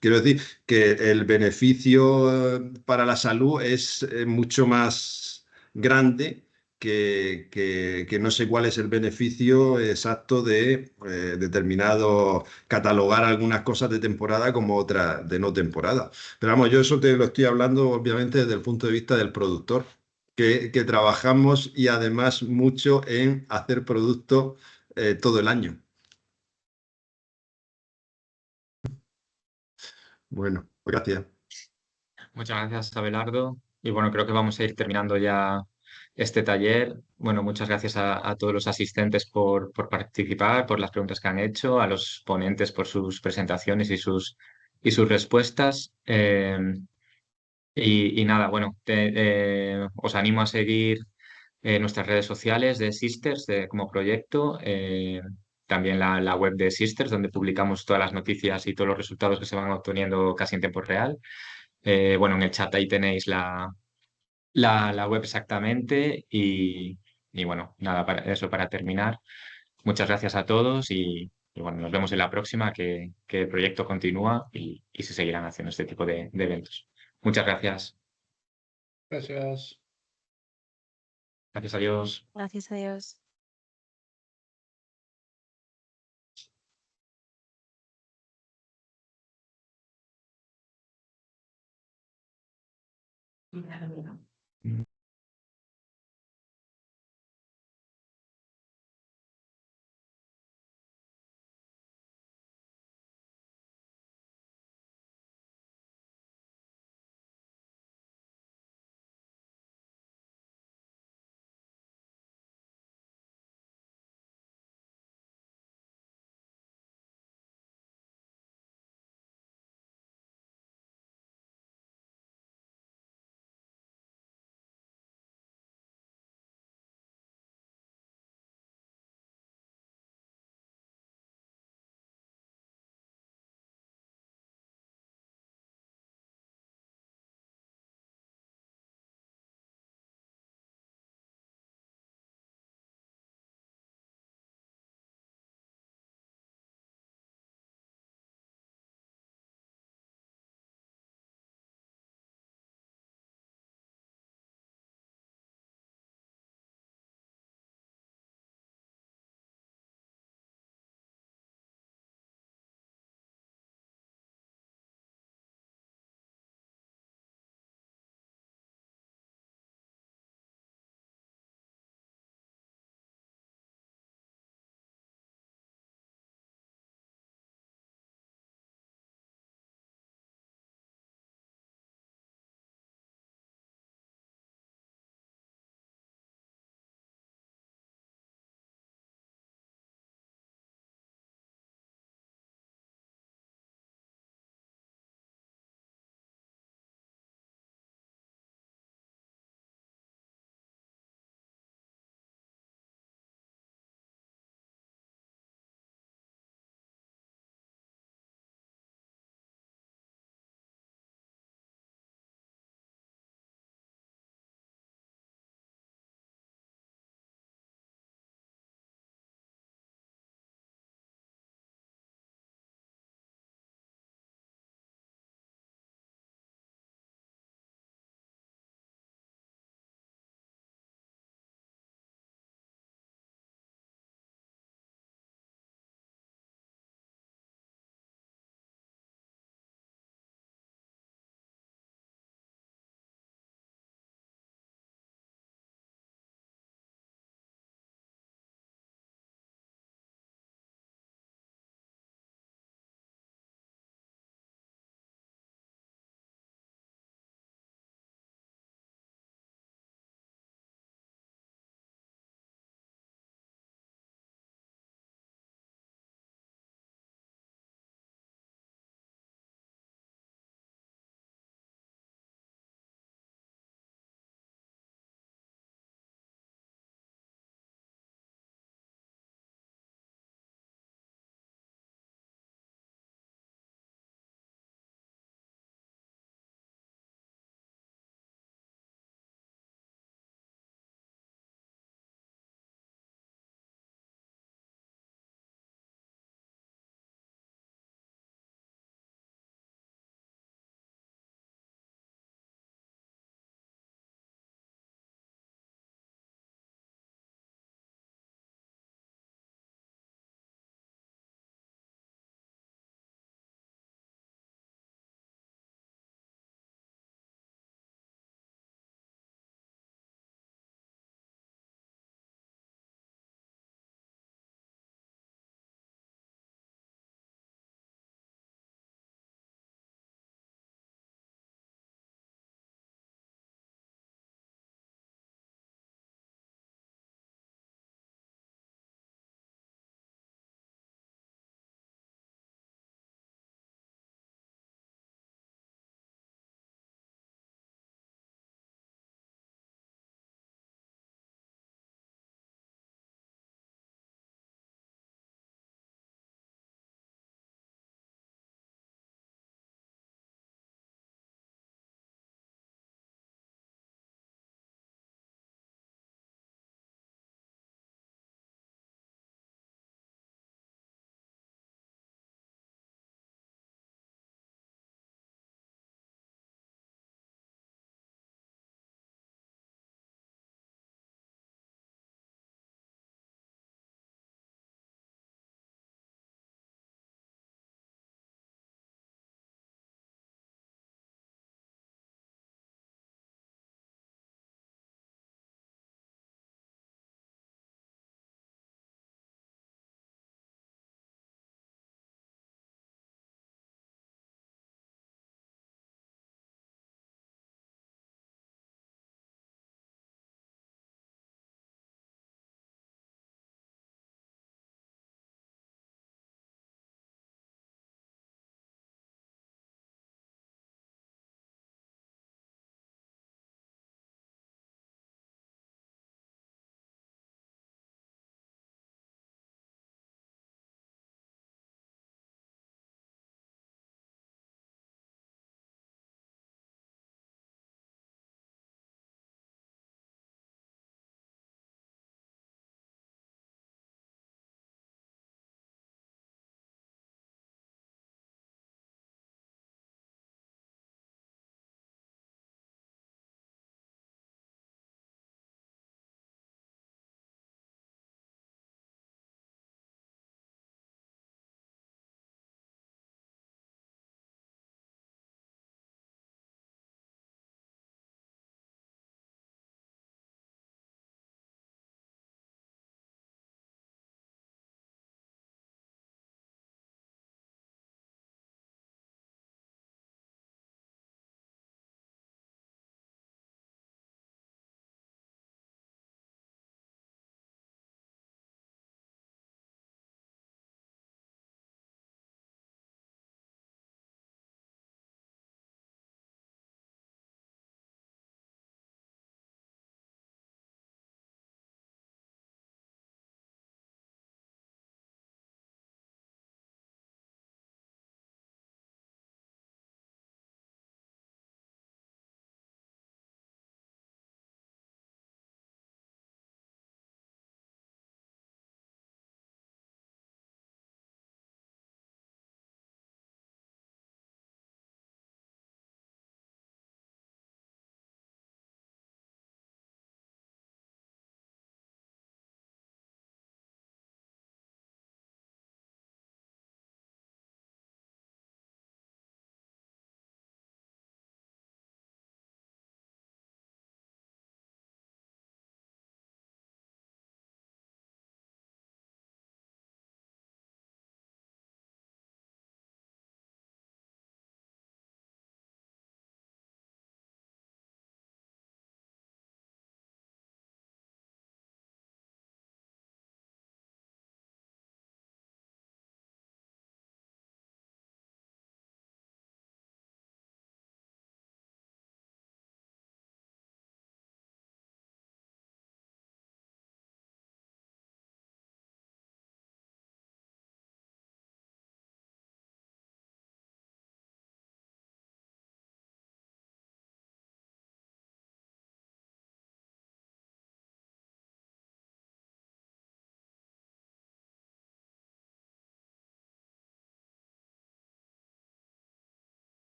quiero decir que el beneficio para la salud es mucho más grande que no sé cuál es el beneficio exacto de catalogar algunas cosas de temporada como otras de no temporada. Pero vamos, yo eso te lo estoy hablando obviamente desde el punto de vista del productor, que trabajamos y además mucho en hacer productos todo el año. Bueno, pues gracias. Muchas gracias, Abelardo. Y bueno, creo que vamos a ir terminando ya este taller. Bueno, muchas gracias a todos los asistentes por participar, por las preguntas que han hecho, a los ponentes por sus presentaciones y sus respuestas. Y nada, bueno, os animo a seguir nuestras redes sociales de Sisters como proyecto, también la web de Sisters, donde publicamos todas las noticias y todos los resultados que se van obteniendo casi en tiempo real. Bueno, en el chat ahí tenéis la web exactamente y bueno, nada, eso para terminar. Muchas gracias a todos y bueno, nos vemos en la próxima, que el proyecto continúa y se seguirán haciendo este tipo de eventos. Muchas gracias. Gracias. Gracias a Dios. Gracias a Dios.